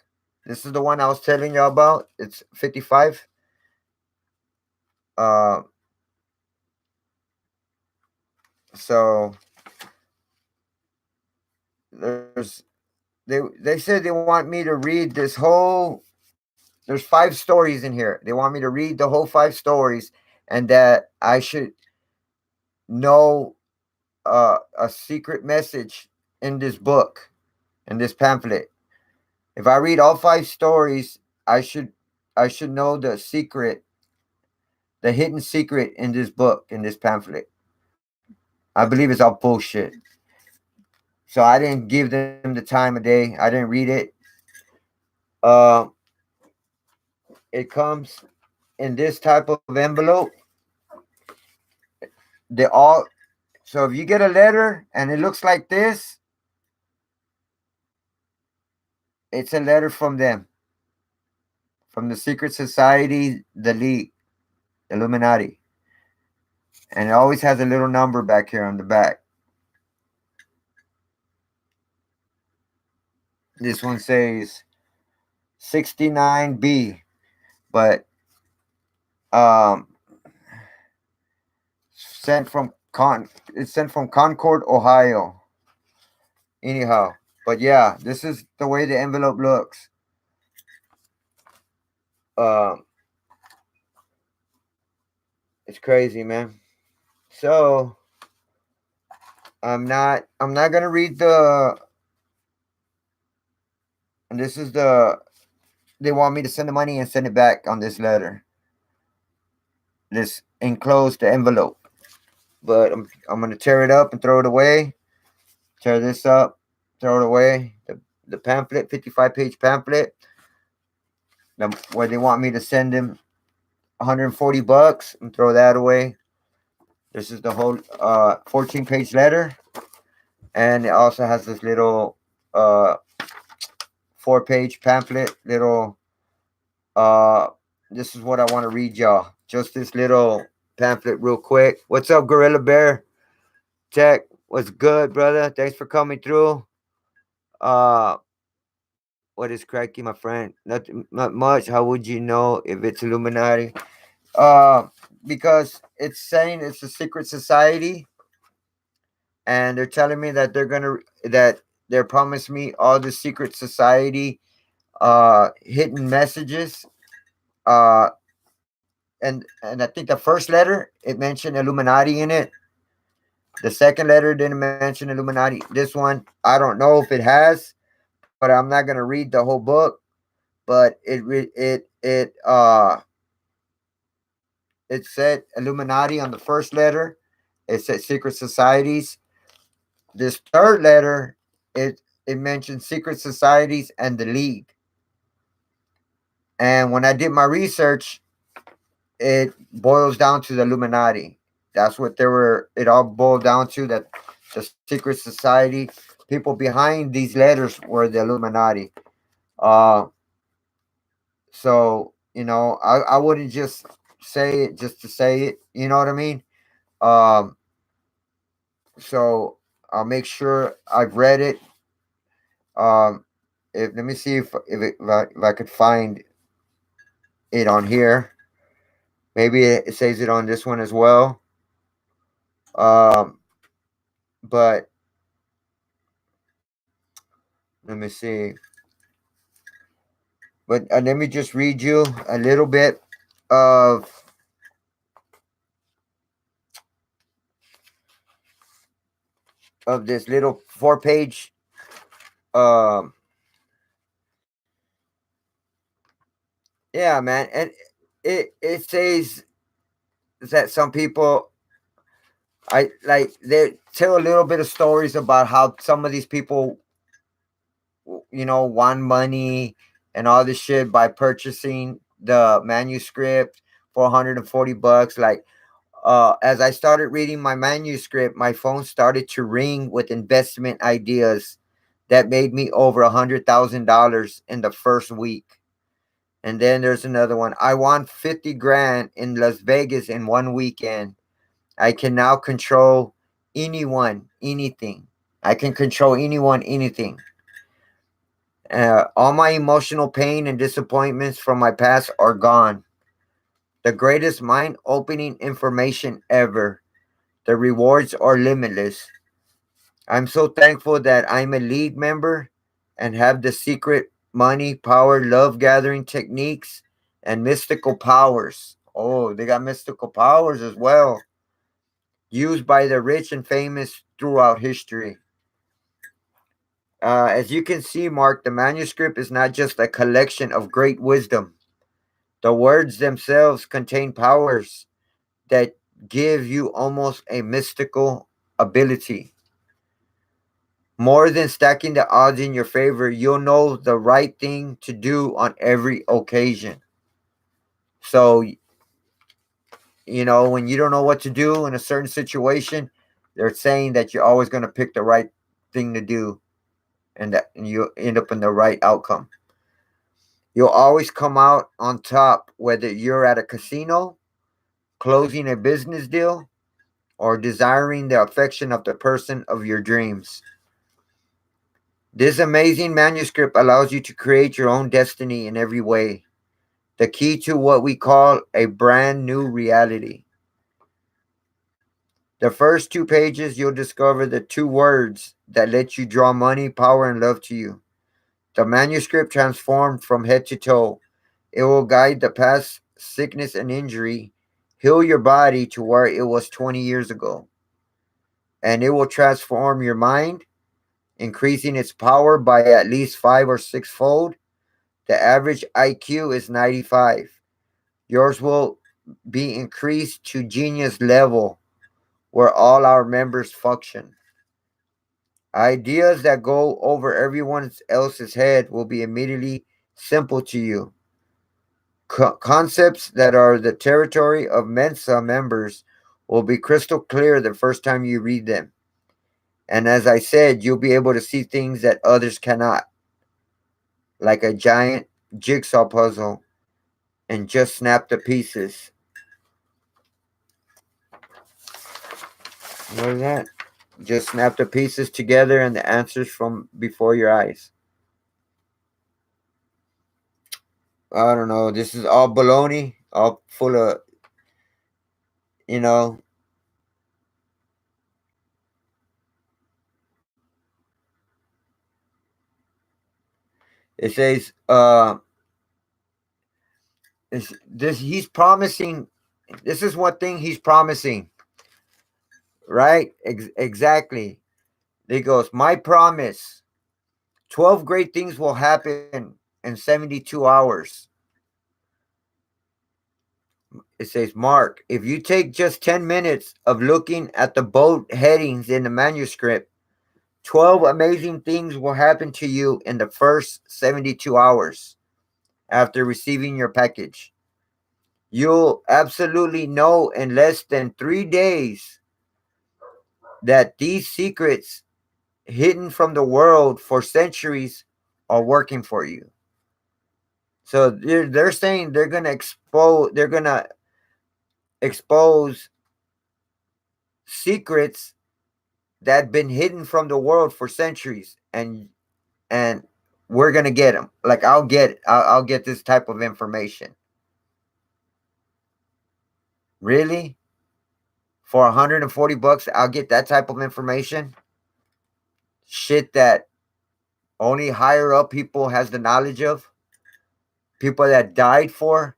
This is the one I was telling you about. It's 55. Uh so there's they said they want me to read this whole there's 5 stories in here. They want me to read the whole 5 stories, and that I should know a secret message in this book, in this pamphlet. If I read all 5 stories, I should I should know the secret, the hidden secret in this book, in this pamphlet. I believe it's all bullshit. So I didn't give them the time of day. I didn't read it. Uh, it comes in this type of envelope. They all So if you get a letter and it looks like this, it's a letter from them, from the secret society, the League, Illuminati. And it always has a little number back here on the back. This one says 69B, but um sent from it's sent from Concord, Ohio. Anyhow, but yeah, this is the way the envelope looks. Um it's crazy, man. So I'm not gonna read and this is they want me to send the money and send it back on this letter. This enclosed the envelope. But I'm gonna tear it up and throw it away. Tear this up, throw it away. The pamphlet, 55-page pamphlet, where they want me to send them $140 and throw that away. This is the whole 14-page letter, and it also has this little 4-page pamphlet. Little this is what I want to read y'all. Just this little pamphlet, real quick. What's up, Gorilla Bear? Tech, what's good, brother? Thanks for coming through. Uh, what is cracking, my friend? Not much. How would you know if it's Illuminati? Uh, because it's saying it's a secret society, and they're telling me that they're promising me all the secret society hidden messages. Uh, and I think the first letter it mentioned Illuminati in it. The second letter didn't mention Illuminati. This one, I don't know if it has, but I'm not gonna read the whole book. But it said Illuminati on the first letter. It said secret societies. This third letter, it mentioned secret societies and the League. And when I did my research, it boils down to the Illuminati. That's what they were. It all boiled down to that the secret society, people behind these letters were the Illuminati. Uh, so I wouldn't just say it just to say it. You know what I mean? Um, so I'll make sure I've read it. Um, if let me see if I could find it on here. Maybe it says it on this one as well. Um, but let me see. But let me just read you a little bit of this little 4-page. Um, yeah, man, and it says that some people I like they tell a little bit of stories about how some of these people want money and all this shit by purchasing the manuscript for $140. Like, as I started reading my manuscript, my phone started to ring with investment ideas that made me over $100,000 in the first week. And then there's another one. I won 50 grand in Las Vegas in one weekend. I can now control anyone, anything. I can control anyone, anything. All my emotional pain and disappointments from my past are gone. The greatest mind opening information ever. The rewards are limitless. I'm so thankful that I'm a league member and have the secret money, power, love gathering techniques, and mystical powers. Oh, they got mystical powers as well, used by the rich and famous throughout history. As you can see, Mark, the manuscript is not just a collection of great wisdom. The words themselves contain powers that give you almost a mystical ability. More than stacking the odds in your favor, you'll know the right thing to do on every occasion. So, when you don't know what to do in a certain situation, they're saying that you're always going to pick the right thing to do, and you end up in the right outcome. You'll always come out on top, whether you're at a casino, closing a business deal, or desiring the affection of the person of your dreams. This amazing manuscript allows you to create your own destiny in every way, the key to what we call a brand new reality. The first two pages, you'll discover the two words that let you draw money, power, and love to you. The manuscript transformed from head to toe. It will guide the past sickness and injury, heal your body to where it was 20 years ago, and it will transform your mind, increasing its power by at least 5 or 6 fold. The average IQ is 95. Yours will be increased to genius level where all our members function. Ideas that go over everyone else's head will be immediately simple to you. Concepts that are the territory of Mensa members will be crystal clear the first time you read them. And as I said, you'll be able to see things that others cannot, like a giant jigsaw puzzle, and just snap the pieces. What is that? Just snap the pieces together and the answers from before your eyes. I don't know. This is all baloney, all full of, you know, it says, this he's promising. This is one thing he's promising, right? Exactly. He goes, my promise: 12 great things will happen in 72 hours. It says, Mark, if you take just 10 minutes of looking at the bold headings in the manuscript, 12 amazing things will happen to you in the first 72 hours after receiving your package. You'll absolutely know in less than 3 days that these secrets hidden from the world for centuries are working for you. So they're saying they're gonna expose secrets that have been hidden from the world for centuries, and we're gonna get them. Like I'll get this type of information. Really? For $140, I'll get that type of information? Shit that only higher up people has the knowledge of. People that died for.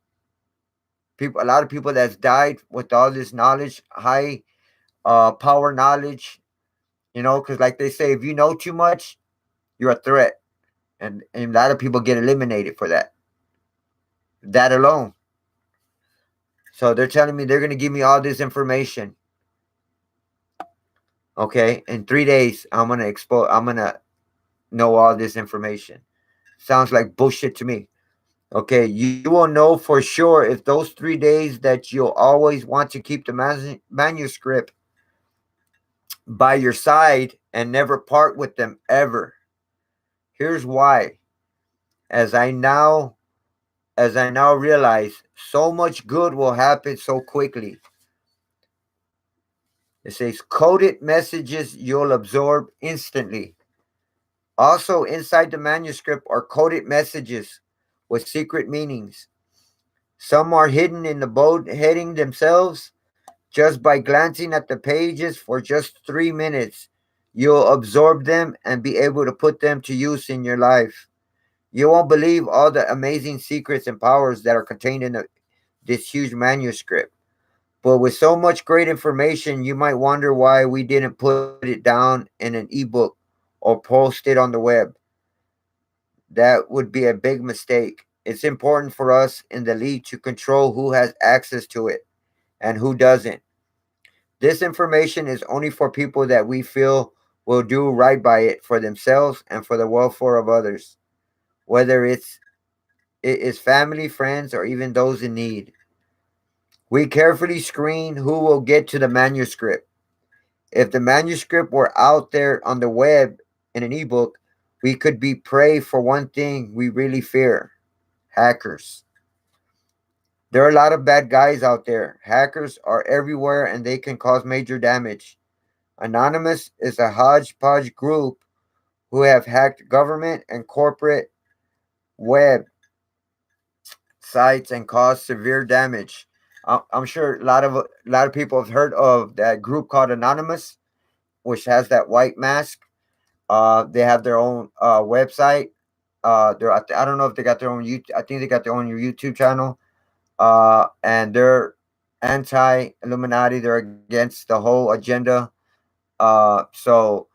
A lot of people that's died with all this knowledge, high power knowledge. Because like they say, if you know too much, you're a threat, and a lot of people get eliminated for that. That alone. So they're telling me they're gonna give me all this information. Okay, in 3 days, I'm gonna know all this information. Sounds like bullshit to me. Okay, you will know for sure if those 3 days that you'll always want to keep the manuscript by your side and never part with them ever. Here's why. As I now as I now realize, so much good will happen so quickly. It says coded messages you'll absorb instantly. Also, inside the manuscript are coded messages with secret meanings. Some are hidden in the bold heading themselves. Just by glancing at the pages for just 3 minutes, you'll absorb them and be able to put them to use in your life. You won't believe all the amazing secrets and powers that are contained in this huge manuscript. But with so much great information, you might wonder why we didn't put it down in an ebook or post it on the web. That would be a big mistake. It's important for us in the league to control who has access to it and who doesn't. This information is only for people that we feel will do right by it for themselves and for the welfare of others, whether it is family, friends, or even those in need. We carefully screen who will get to the manuscript. If the manuscript were out there on the web in an ebook, we could be prey for one thing we really fear: hackers. There are a lot of bad guys out there. Hackers are everywhere and they can cause major damage. Anonymous is a hodgepodge group who have hacked government and corporate web sites and caused severe damage. I'm sure a lot of people have heard of that group called Anonymous, which has that white mask. They have their own website. I don't know if they got their own YouTube. I think they got their own YouTube channel. And they're anti Illuminati. They're against the whole agenda. So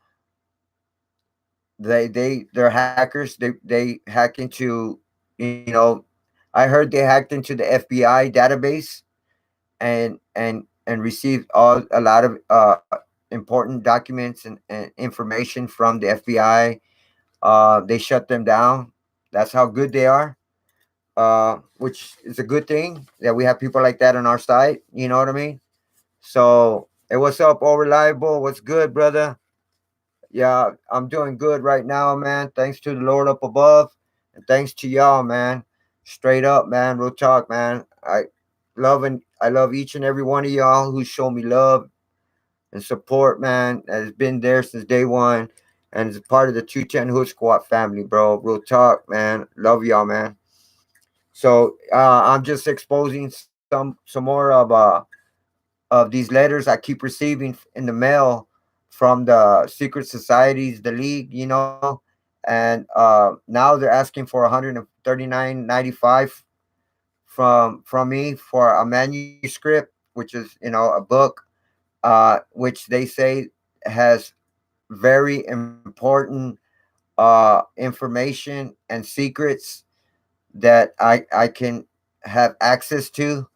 they're hackers. They hack into, you know, I heard they hacked into the FBI database and received a lot of important documents and information from the FBI. They shut them down. That's how good they are. Which is a good thing that we have people like that on our side. You know what I mean? So, hey, what's up, all reliable? What's good, brother? Yeah, I'm doing good right now, man. Thanks to the Lord up above, and thanks to y'all, man. Straight up, man. Real talk, man. I love each and every one of y'all who show me love and support, man. That has been there since day one, and is part of the 210 Hood Squad family, bro. Real talk, man. Love y'all, man. So I'm just exposing some more of these letters I keep receiving in the mail from the secret societies, the league, and now they're asking for 139.95 from me for a manuscript, which is a book, which they say has very important information and secrets that I can have access to,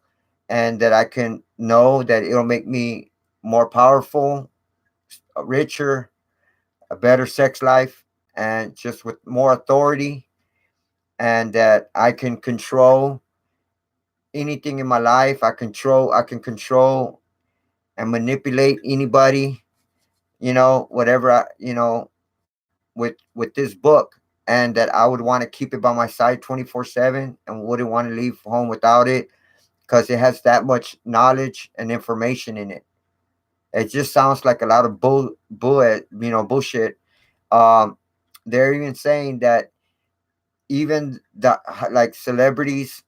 and that I can know that it'll make me more powerful, richer, a better sex life, and just with more authority, and that I can control anything in my life. I can control and manipulate anybody, whatever with this book, and that I would want to keep it by my side 24/7 and wouldn't want to leave home without it because it has that much knowledge and information in it. It just sounds like a lot of bullshit. Um, they're even saying that even the like celebrities,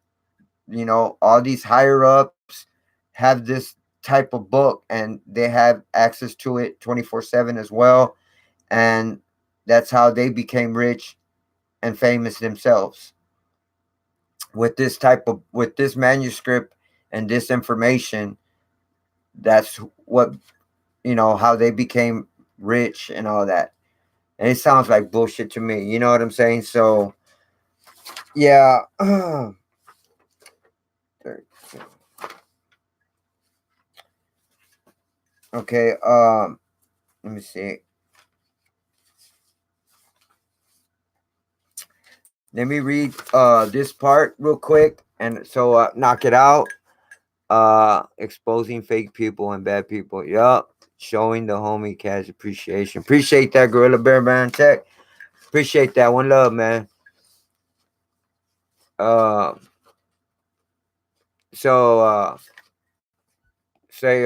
all these higher ups have this type of book, and they have access to it 24/7 as well, and that's how they became rich and famous themselves with this manuscript and this information. That's what how they became rich and all that. And it sounds like bullshit to me. You know what I'm saying? So yeah. Okay. Let me see. Let me read this part real quick, and so knock it out. Exposing fake people and bad people. Yup. Showing the homie cash appreciation. Appreciate that, Gorilla Bear Man Tech. Appreciate that. One love, man. Uh, so say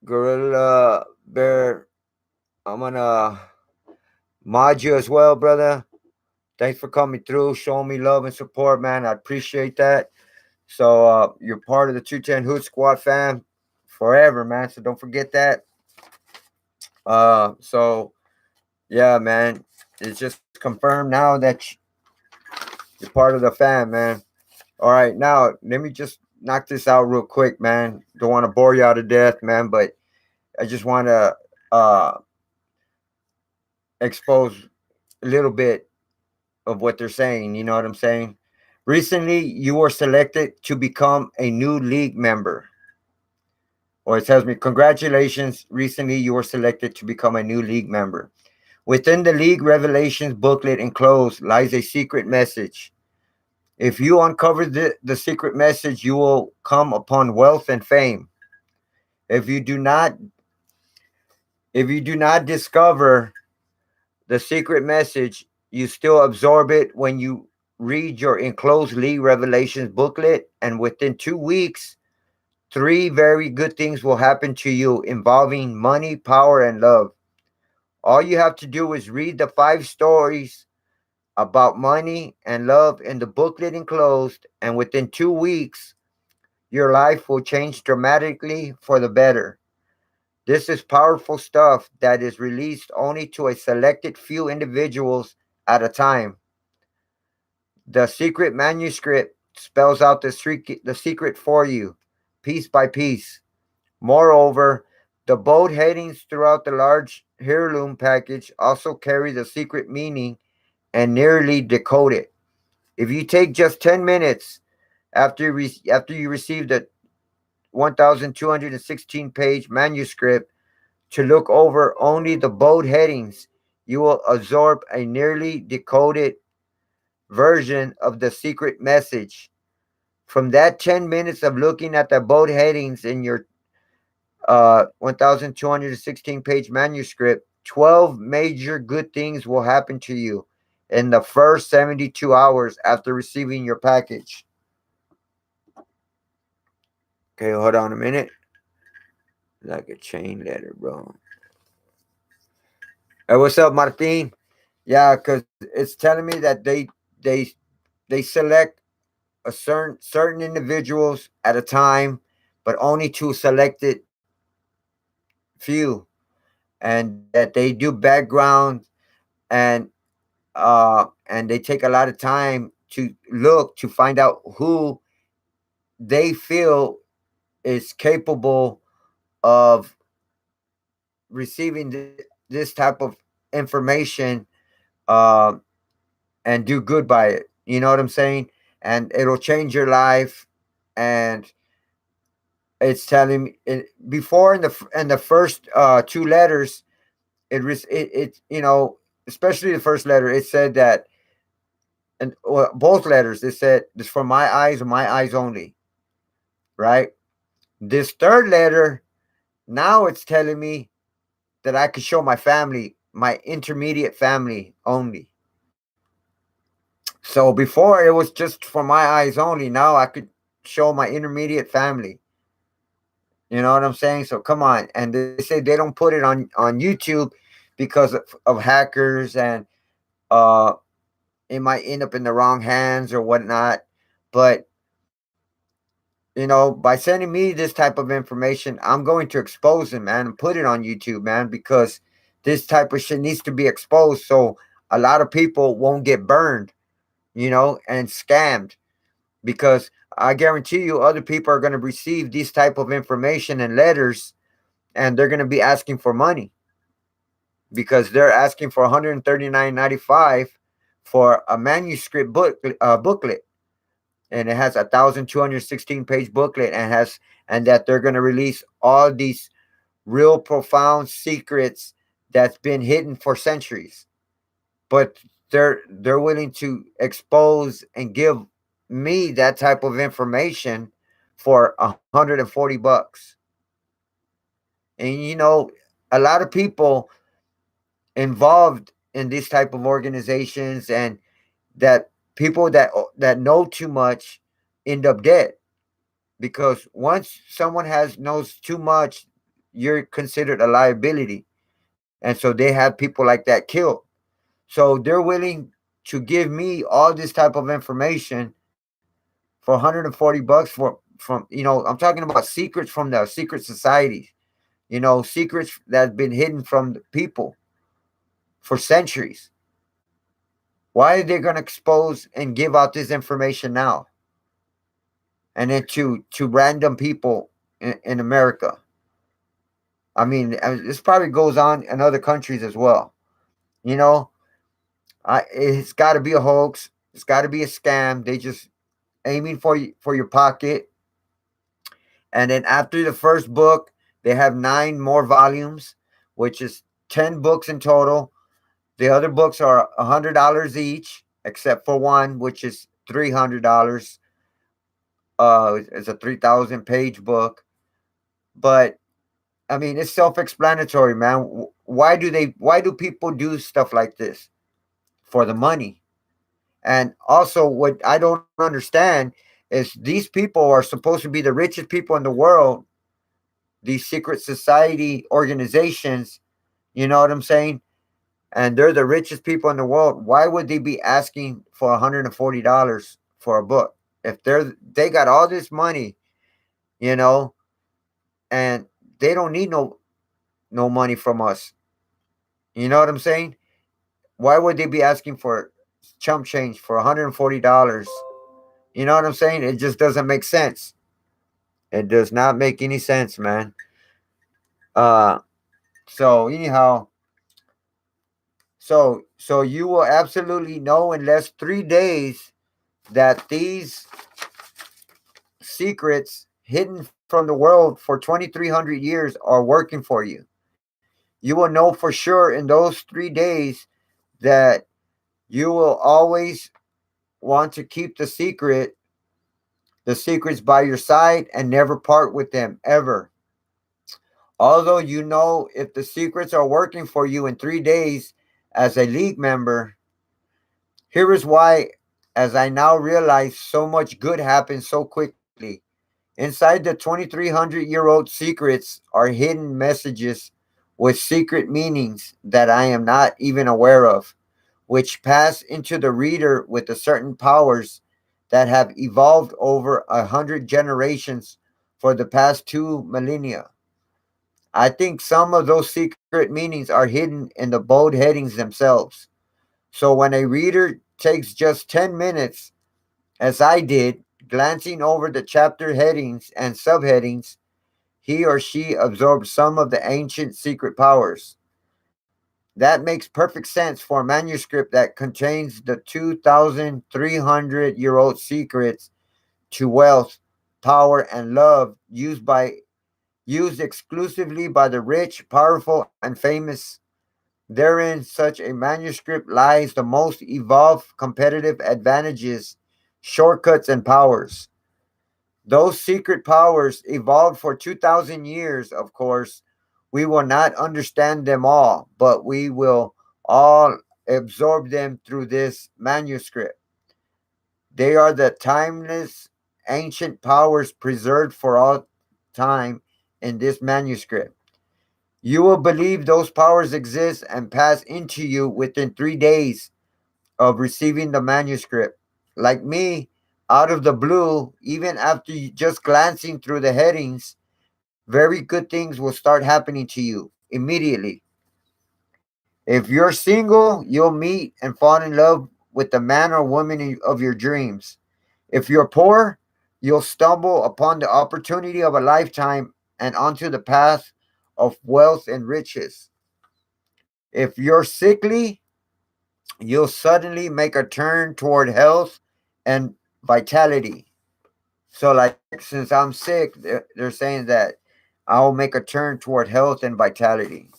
Gorilla Bear, I'm gonna mod you as well, brother. Thanks for coming through, showing me love and support, man. I appreciate that. So you're part of the 210 Hood Squad fam forever, man. So don't forget that. So yeah, man. It's just confirmed now that you're part of the fam, man. All right, now let me just knock this out real quick, man. Don't want to bore you out to death, man, but I just want to uh, expose a little bit of what they're saying. You know what I'm saying? Recently, you were selected to become a new league member. Or it tells me, congratulations. Recently, you were selected to become a new league member. Within the league revelations booklet enclosed lies a secret message. If you uncover the secret message, you will come upon wealth and fame. If you do not if you do not discover the secret message, you still absorb it when you read your enclosed league revelations booklet, and within 2 weeks, three very good things will happen to you involving money, power, and love. All you have to do is read the 5 stories about money and love in the booklet enclosed, and within 2 weeks, your life will change dramatically for the better. This is powerful stuff that is released only to a selected few individuals at a time. The secret manuscript spells out the secret for you, piece by piece. Moreover, the bold headings throughout the large heirloom package also carry the secret meaning and nearly decode it. If you take just 10 minutes after you receive the 1,216 page manuscript to look over only the bold headings, you will absorb a nearly decoded version of the secret message. From that 10 minutes of looking at the bold headings in your 1,216 page manuscript, 12 major good things will happen to you in the first 72 hours after receiving your package. Okay, hold on a minute. Like a chain letter, bro. Hey, what's up, Martin? Yeah, because it's telling me that they they select a certain individuals at a time, but only to selected few, and that they do background and they take a lot of time to look to find out who they feel is capable of receiving this type of information uh, and do good by it. You know what I'm saying? And it'll change your life. And it's telling me before in the first two letters, it especially the first letter, it said that, and well, both letters, it said this for my eyes only, right? This third letter, now it's telling me that I could show my family, my intermediate family only. So before it was just for my eyes only. Now I could show my intermediate family. You know what I'm saying? So come on. And they say they don't put it on YouTube because of hackers, and uh it might end up in the wrong hands or whatnot. But by sending me this type of information, I'm going to expose it, man, and put it on YouTube, man, because this type of shit needs to be exposed so a lot of people won't get burned, and scammed. Because I guarantee you, other people are going to receive this type of information and letters, and they're going to be asking for money because they're asking for 139.95 for a manuscript booklet, and it has 1,216 page booklet, and that they're going to release all these real profound secrets that's been hidden for centuries. But they're willing to expose and give me that type of information for $140. And a lot of people involved in this type of organizations, and that people that know too much end up dead, because once someone has knows too much, you're considered a liability, and so they have people like that killed. So they're willing to give me all this type of information for $140 I'm talking about secrets from the secret societies, secrets that have been hidden from the people for centuries. Why are they going to expose and give out this information now, and then to random people in America? I mean, this probably goes on in other countries as well. You know, it's got to be a hoax. It's got to be a scam. They just aiming for your pocket. And then after the first book, they have 9 more volumes, which is 10 books in total. The other books are $100 each, except for one, which is $300. It's a 3,000 page book. But I mean, it's self-explanatory, man. Why do people do stuff like this? For the money. And also, what I don't understand is these people are supposed to be the richest people in the world, these secret society organizations, you know what I'm saying? And they're the richest people in the world. Why would they be asking for $140 for a book? If they got all this money, you know, and they don't need no money from us. You know what I'm saying? Why would they be asking for chump change for $140? You know what I'm saying? It just doesn't make sense. It does not make any sense, man. Uh so anyhow, so you will absolutely know in less 3 days that these secrets hidden from the world for 2,300 years are working for you. You will know for sure in those 3 days that you will always want to keep the secrets by your side and never part with them ever. Although you know if the secrets are working for you in 3 days as a league member, here is why, as I now realize, so much good happens so quickly. Inside the 2,300-year-old secrets are hidden messages with secret meanings that I am not even aware of, which pass into the reader with the certain powers that have evolved over 100 generations for the past 2 millennia. I think some of those secret meanings are hidden in the bold headings themselves. So when a reader takes just 10 minutes, as I did, glancing over the chapter headings and subheadings, he or she absorbs some of the ancient secret powers. That makes perfect sense for a manuscript that contains the 2,300-year-old secrets to wealth, power, and love used exclusively by the rich, powerful, and famous. Therein, such a manuscript lies the most evolved competitive advantages, shortcuts, and powers. Those secret powers evolved for 2,000 years, of course. We will not understand them all, but we will all absorb them through this manuscript. They are the timeless ancient powers preserved for all time in this manuscript. You will believe those powers exist and pass into you within 3 days of receiving the manuscript. Like me, out of the blue, even after just glancing through the headings, very good things will start happening to you immediately. If you're single, you'll meet and fall in love with the man or woman of your dreams. If you're poor, you'll stumble upon the opportunity of a lifetime and onto the path of wealth and riches. If you're sickly, you'll suddenly make a turn toward health and vitality. So, like, since I'm sick, they're saying that I'll make a turn toward health and vitality.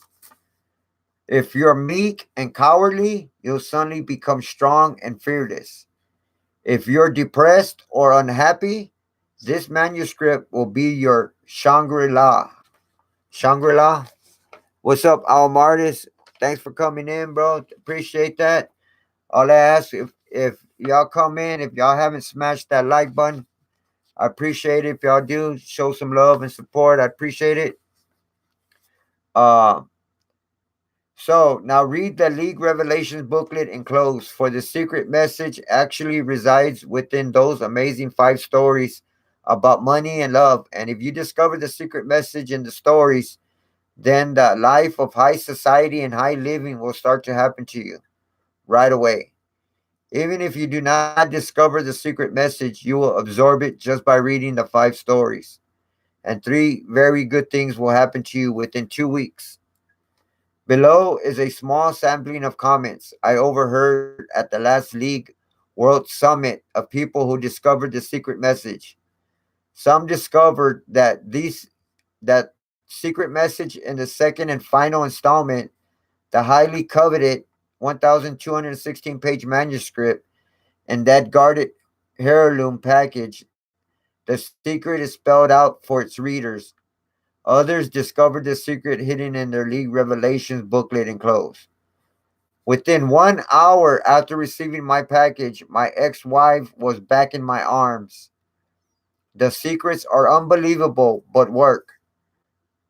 If you're meek and cowardly, you'll suddenly become strong and fearless. If you're depressed or unhappy, this manuscript will be your Shangri La. Shangri La? What's up, Almartis? Thanks for coming in, bro. Appreciate that. All I ask, if y'all come in, if y'all haven't smashed that like button, I appreciate it. If y'all do, show some love and support. I appreciate it. Uh, so now read the League Revelations booklet enclosed, for the secret message actually resides within those amazing 5 stories about money and love. And if you discover the secret message in the stories, then the life of high society and high living will start to happen to you right away. Even if you do not discover the secret message, you will absorb it just by reading the five stories. And three very good things will happen to you within 2 weeks. Below is a small sampling of comments I overheard at the last League World Summit of people who discovered the secret message. Some discovered that secret message in the second and final installment, the highly coveted 1,216-page manuscript, and that guarded heirloom package. The secret is spelled out for its readers. Others discovered the secret hidden in their League Revelations booklet enclosed. Within 1 hour after receiving my package, my ex wife was back in my arms. The secrets are unbelievable, but work.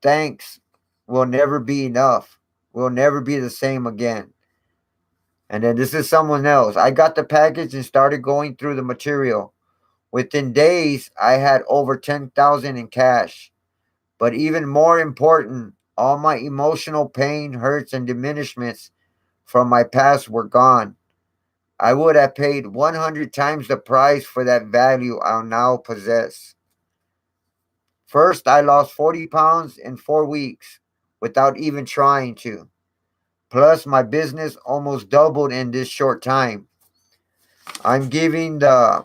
Thanks will never be enough. We'll never be the same again. And then this is someone else. I got the package and started going through the material. Within days, I had over 10,000 in cash. But even more important, all my emotional pain, hurts, and diminishments from my past were gone. I would have paid 100 times the price for that value I now possess. First, I lost 40 pounds in 4 weeks without even trying to. Plus, my business almost doubled in this short time. I'm giving the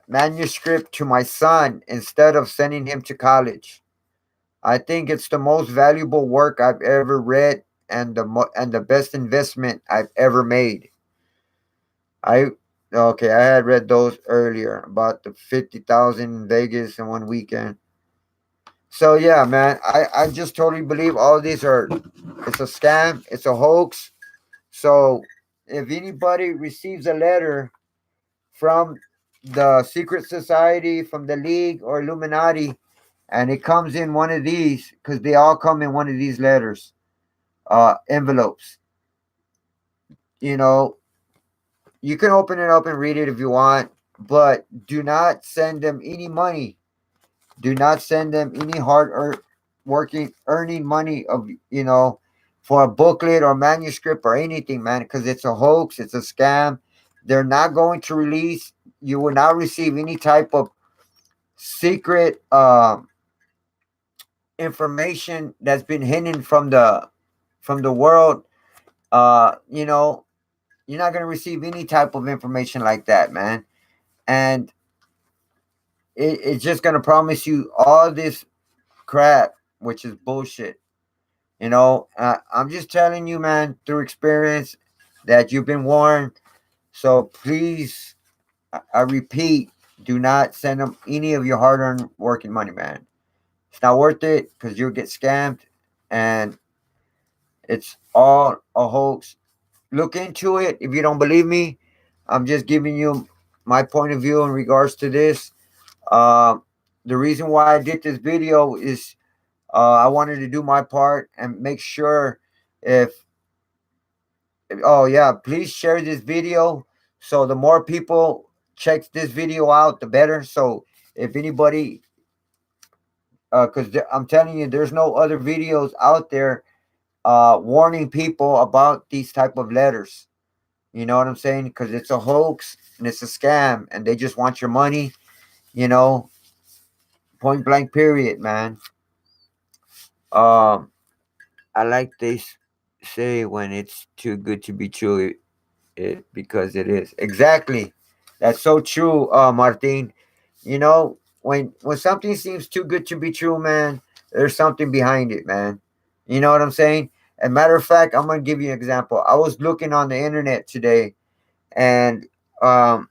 manuscript to my son instead of sending him to college. I think it's the most valuable work I've ever read and the best investment I've ever made. I okay, I had read those earlier about the 50,000 in Vegas in one weekend. So yeah, man, I just totally believe all these are it's a scam, it's a hoax. So if anybody receives a letter from the secret society, from the League or Illuminati, and it comes in one of these, because they all come in one of these letters, envelopes. You know, you can open it up and read it if you want, but do not send them any money. Do not send them any working earning money of for a booklet or manuscript or anything, man, because it's a hoax, it's a scam. They're not going to release. You will not receive any type of secret information that's been hidden from the world. You know, you're not going to receive any type of information like that, man. And it's just going to promise you all this crap, which is bullshit. I'm just telling you, man, through experience that you've been warned. So please, I repeat, do not send them any of your hard earned working money, man. It's not worth it because you'll get scammed and it's all a hoax. Look into it. If you don't believe me, I'm just giving you my point of view in regards to this. Uh, the reason why I did this video is I wanted to do my part and make sure if, oh yeah, please share this video. So the more people checks this video out, the better. So if anybody, because I'm telling you, there's no other videos out there warning people about these type of letters. You know what I'm saying? Because it's a hoax and it's a scam, and they just want your money. You know, point blank. Period, man. Um, I like this say when it's too good to be true, because it is exactly. That's so true, Martin. When something seems too good to be true, man, there's something behind it, man. You know what I'm saying? As a matter of fact, I'm gonna give you an example. I was looking on the internet today, and um,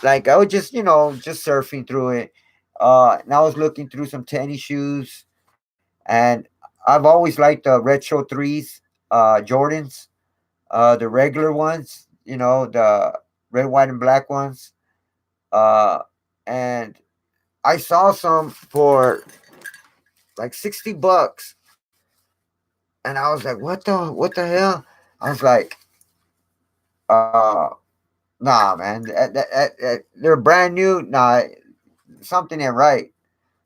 like I was just just surfing through it, and I was looking through some tennis shoes, and I've always liked the retro threes, Jordans, the regular ones, the red, white, and black ones. Uh, and I saw some for like $60, and I was like, what the hell? I was like, uh, nah, man, they're brand new. Nah, something ain't right.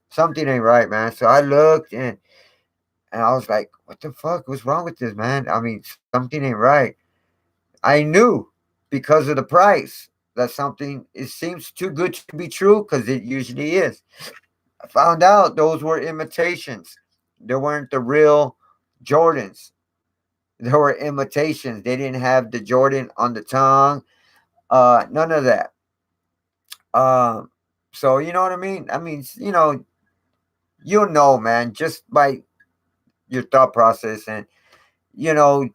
Something ain't right, man. So I looked and I was like, what the fuck? What's wrong with this, man? I mean, something ain't right. I knew because of the price that something it seems too good to be true because it usually is. I found out those were imitations. They weren't the real Jordans. They were imitations. They didn't have the Jordan on the tongue. None of that. Um, so you know what I mean? I mean, you'll know, man, just by your thought process and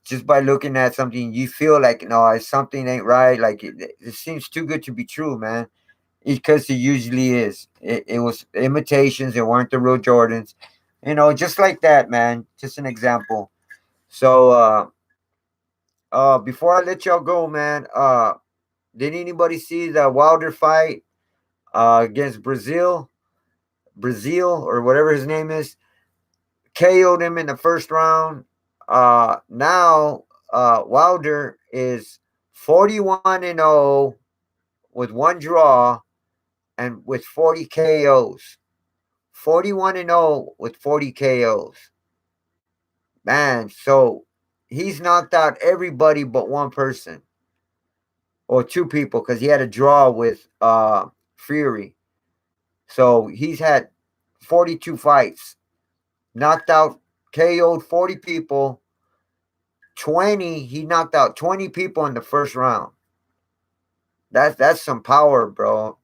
just by looking at something, you feel like no, something ain't right. Like it seems too good to be true, man. Because it usually is. It was imitations. It weren't the real Jordans. Just like that, man. Just an example. So, before I let y'all go, man, did anybody see the Wilder fight against Brazil or whatever his name is? KO'd him in the first round. Now Wilder is 41-0 with one draw and with 40 KOs. 41-0 with 40 KOs. Man, so he's knocked out everybody but one person or two people because he had a draw with Fury. So he's had 42 fights, knocked out, KO'd 40 people. he knocked out 20 people in the first round. That's some power, bro.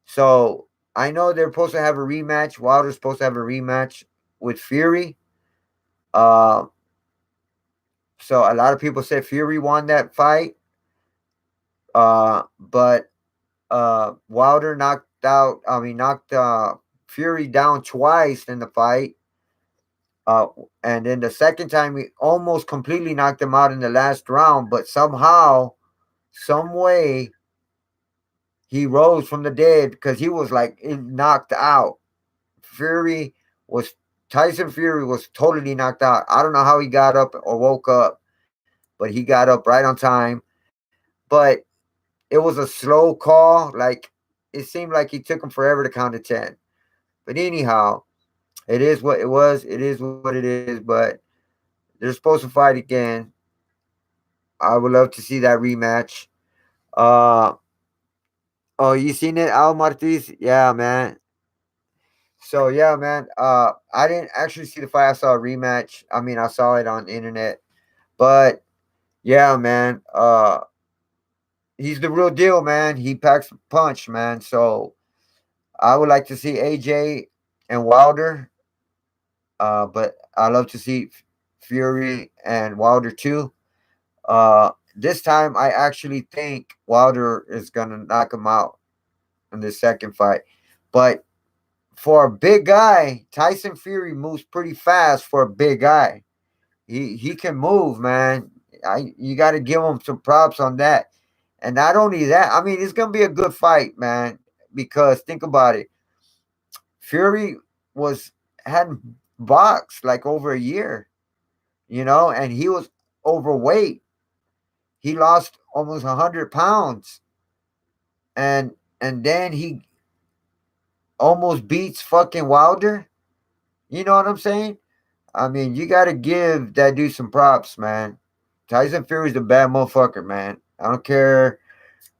So I know they're supposed to have a rematch. Wilder's supposed to have a rematch with Fury. Uh, so a lot of people said Fury won that fight. But Wilder knocked Fury down twice in the fight. Uh, and then the second time he almost completely knocked him out in the last round, but somehow, some way, he rose from the dead because he was like knocked out. Fury was Tyson Fury was totally knocked out. I don't know how he got up or woke up, but he got up right on time. But it was a slow call. Like it seemed like he took him forever to count to 10. But anyhow, it is what it was. It is what it is. But they're supposed to fight again. I would love to see that rematch. Uh oh, you seen it, Al Martis? Yeah, man. So yeah, man. I didn't actually see the fight. I saw a rematch. I mean, I saw it on the internet. But yeah, man. He's the real deal, man. He packs a punch, man. So I would like to see AJ and Wilder. But I love to see Fury and Wilder too. This time I actually think Wilder is gonna knock him out in the second fight. But for a big guy, Tyson Fury moves pretty fast for a big guy. He can move, man. You got to give him some props on that. And not only that, I mean, it's gonna be a good fight, man. Because think about it, Fury was hadn't boxed like over a year, and he was overweight. He lost almost 100 pounds, and then he almost beats fucking Wilder. You know what I'm saying? I mean, you got to give that dude some props, man. Tyson Fury's a bad motherfucker, man. I don't care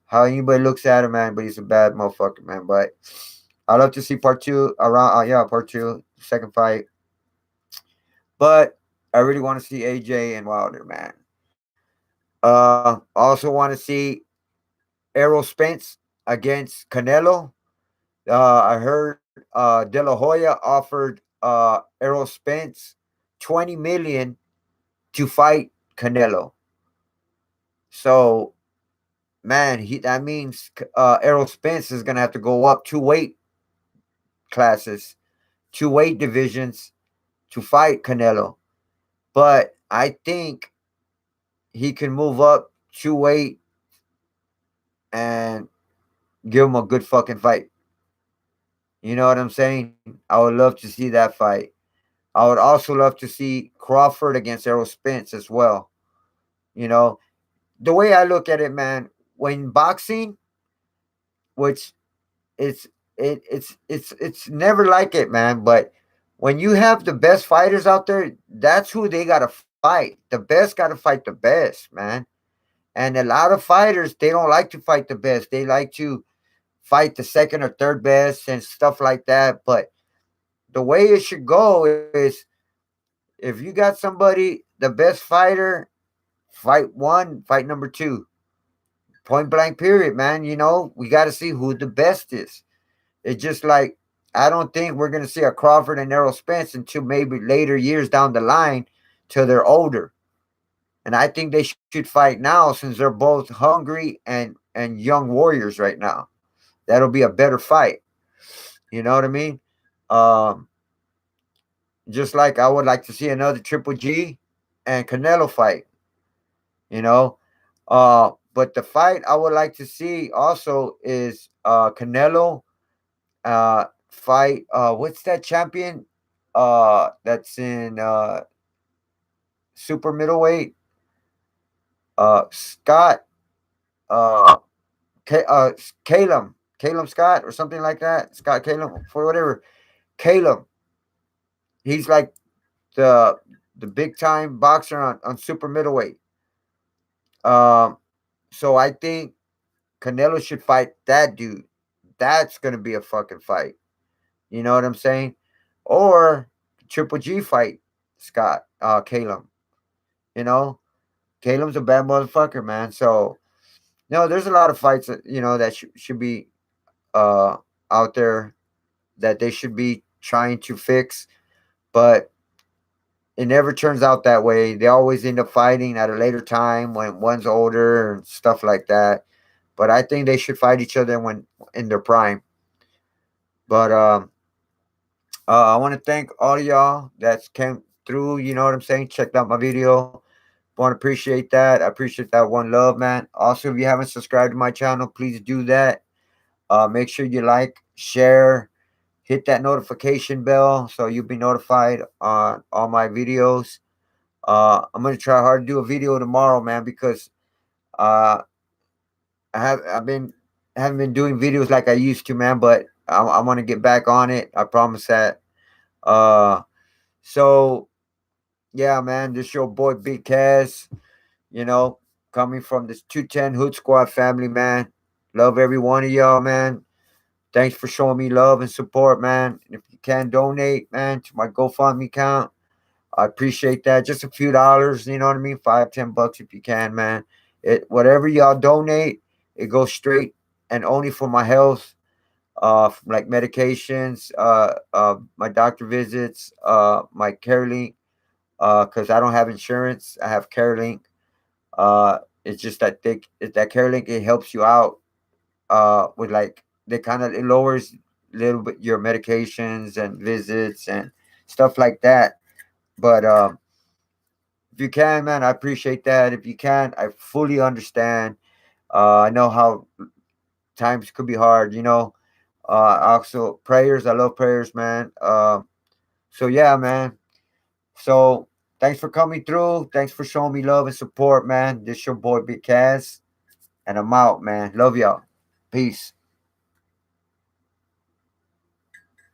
how anybody looks at him, man, but he's a bad motherfucker, man. But I love to see part two around. Yeah, part two, second fight. But I really want to see AJ and Wilder, man. Also want to see Errol Spence against Canelo. I heard De La Hoya offered Errol Spence 20 million to fight Canelo. So, man, that means Errol Spence is gonna have to go up two weight classes, two weight divisions to fight Canelo. But I think he can move up two weight and give him a good fucking fight. You know what I'm saying? I would love to see that fight. I would also love to see Crawford against Errol Spence as well. You know, the way I look at it, man, when boxing, which it's it's never like it, man. But when you have the best fighters out there, that's who they gotta fight. The best gotta fight the best, man. And a lot of fighters, they don't like to fight the best. They like to fight the second or third best and stuff like that. But the way it should go is, if you got somebody, the best fighter, fight one, fight number two. Point blank period, man. We got to see who the best is. It's just like, I don't think we're going to see a Crawford and Errol Spence until maybe later years down the line, till they're older. And I think they should fight now, since they're both hungry and young warriors right now. That'll be a better fight. You know what I mean? Um, just like I would like to see another Triple G and Canelo fight. You know, but the fight I would like to see also is Canelo fight, what's that champion that's in super middleweight, Scott, uh Caleb, Scott, or something like that. Scott Caleb, for whatever. Caleb, he's like the the big time boxer on super middleweight. Um, so I think Canelo should fight that dude. That's gonna be a fucking fight. You know what I'm saying? Or Triple G fight Scott, Caleb. You know, Caleb's a bad motherfucker, man. So no, there's a lot of fights that that should be uh out there, that they should be trying to fix, but it never turns out that way. They always end up fighting at a later time when one's older and stuff like that. But I think they should fight each other when in their prime. But I want to thank all of y'all that came through. You know what I'm saying? Checked out my video. Want to appreciate that. I appreciate that one love, man. Also, if you haven't subscribed to my channel, please do that. Make sure you like, share, hit that notification bell so you'll be notified on all my videos. I'm gonna try hard to do a video tomorrow, man, because uh, I've been haven't been doing videos like I used to, man. But I want to get back on it. I promise that. Uh, so yeah, man, this your boy Big Cass. You know, coming from this 210 Hood Squad family, man. Love every one of y'all, man. Thanks for showing me love and support, man. If you can donate, man, to my GoFundMe account, I appreciate that. Just a few dollars, you know what I mean? 5, $10 if you can, man. It whatever y'all donate, it goes straight and only for my health, like medications, my doctor visits, my CareLink, because I don't have insurance. I have CareLink. It's just that that CareLink, it helps you out with like, they kind of, it lowers a little bit your medications and visits and stuff like that. But if you can, man, I appreciate that. If you can, I fully understand. I know how times could be hard, also prayers, I love prayers, man. So yeah, man. So thanks for coming through. Thanks for showing me love and support, man. This your boy Big Cass, and I'm out, man. Love y'all. Peace.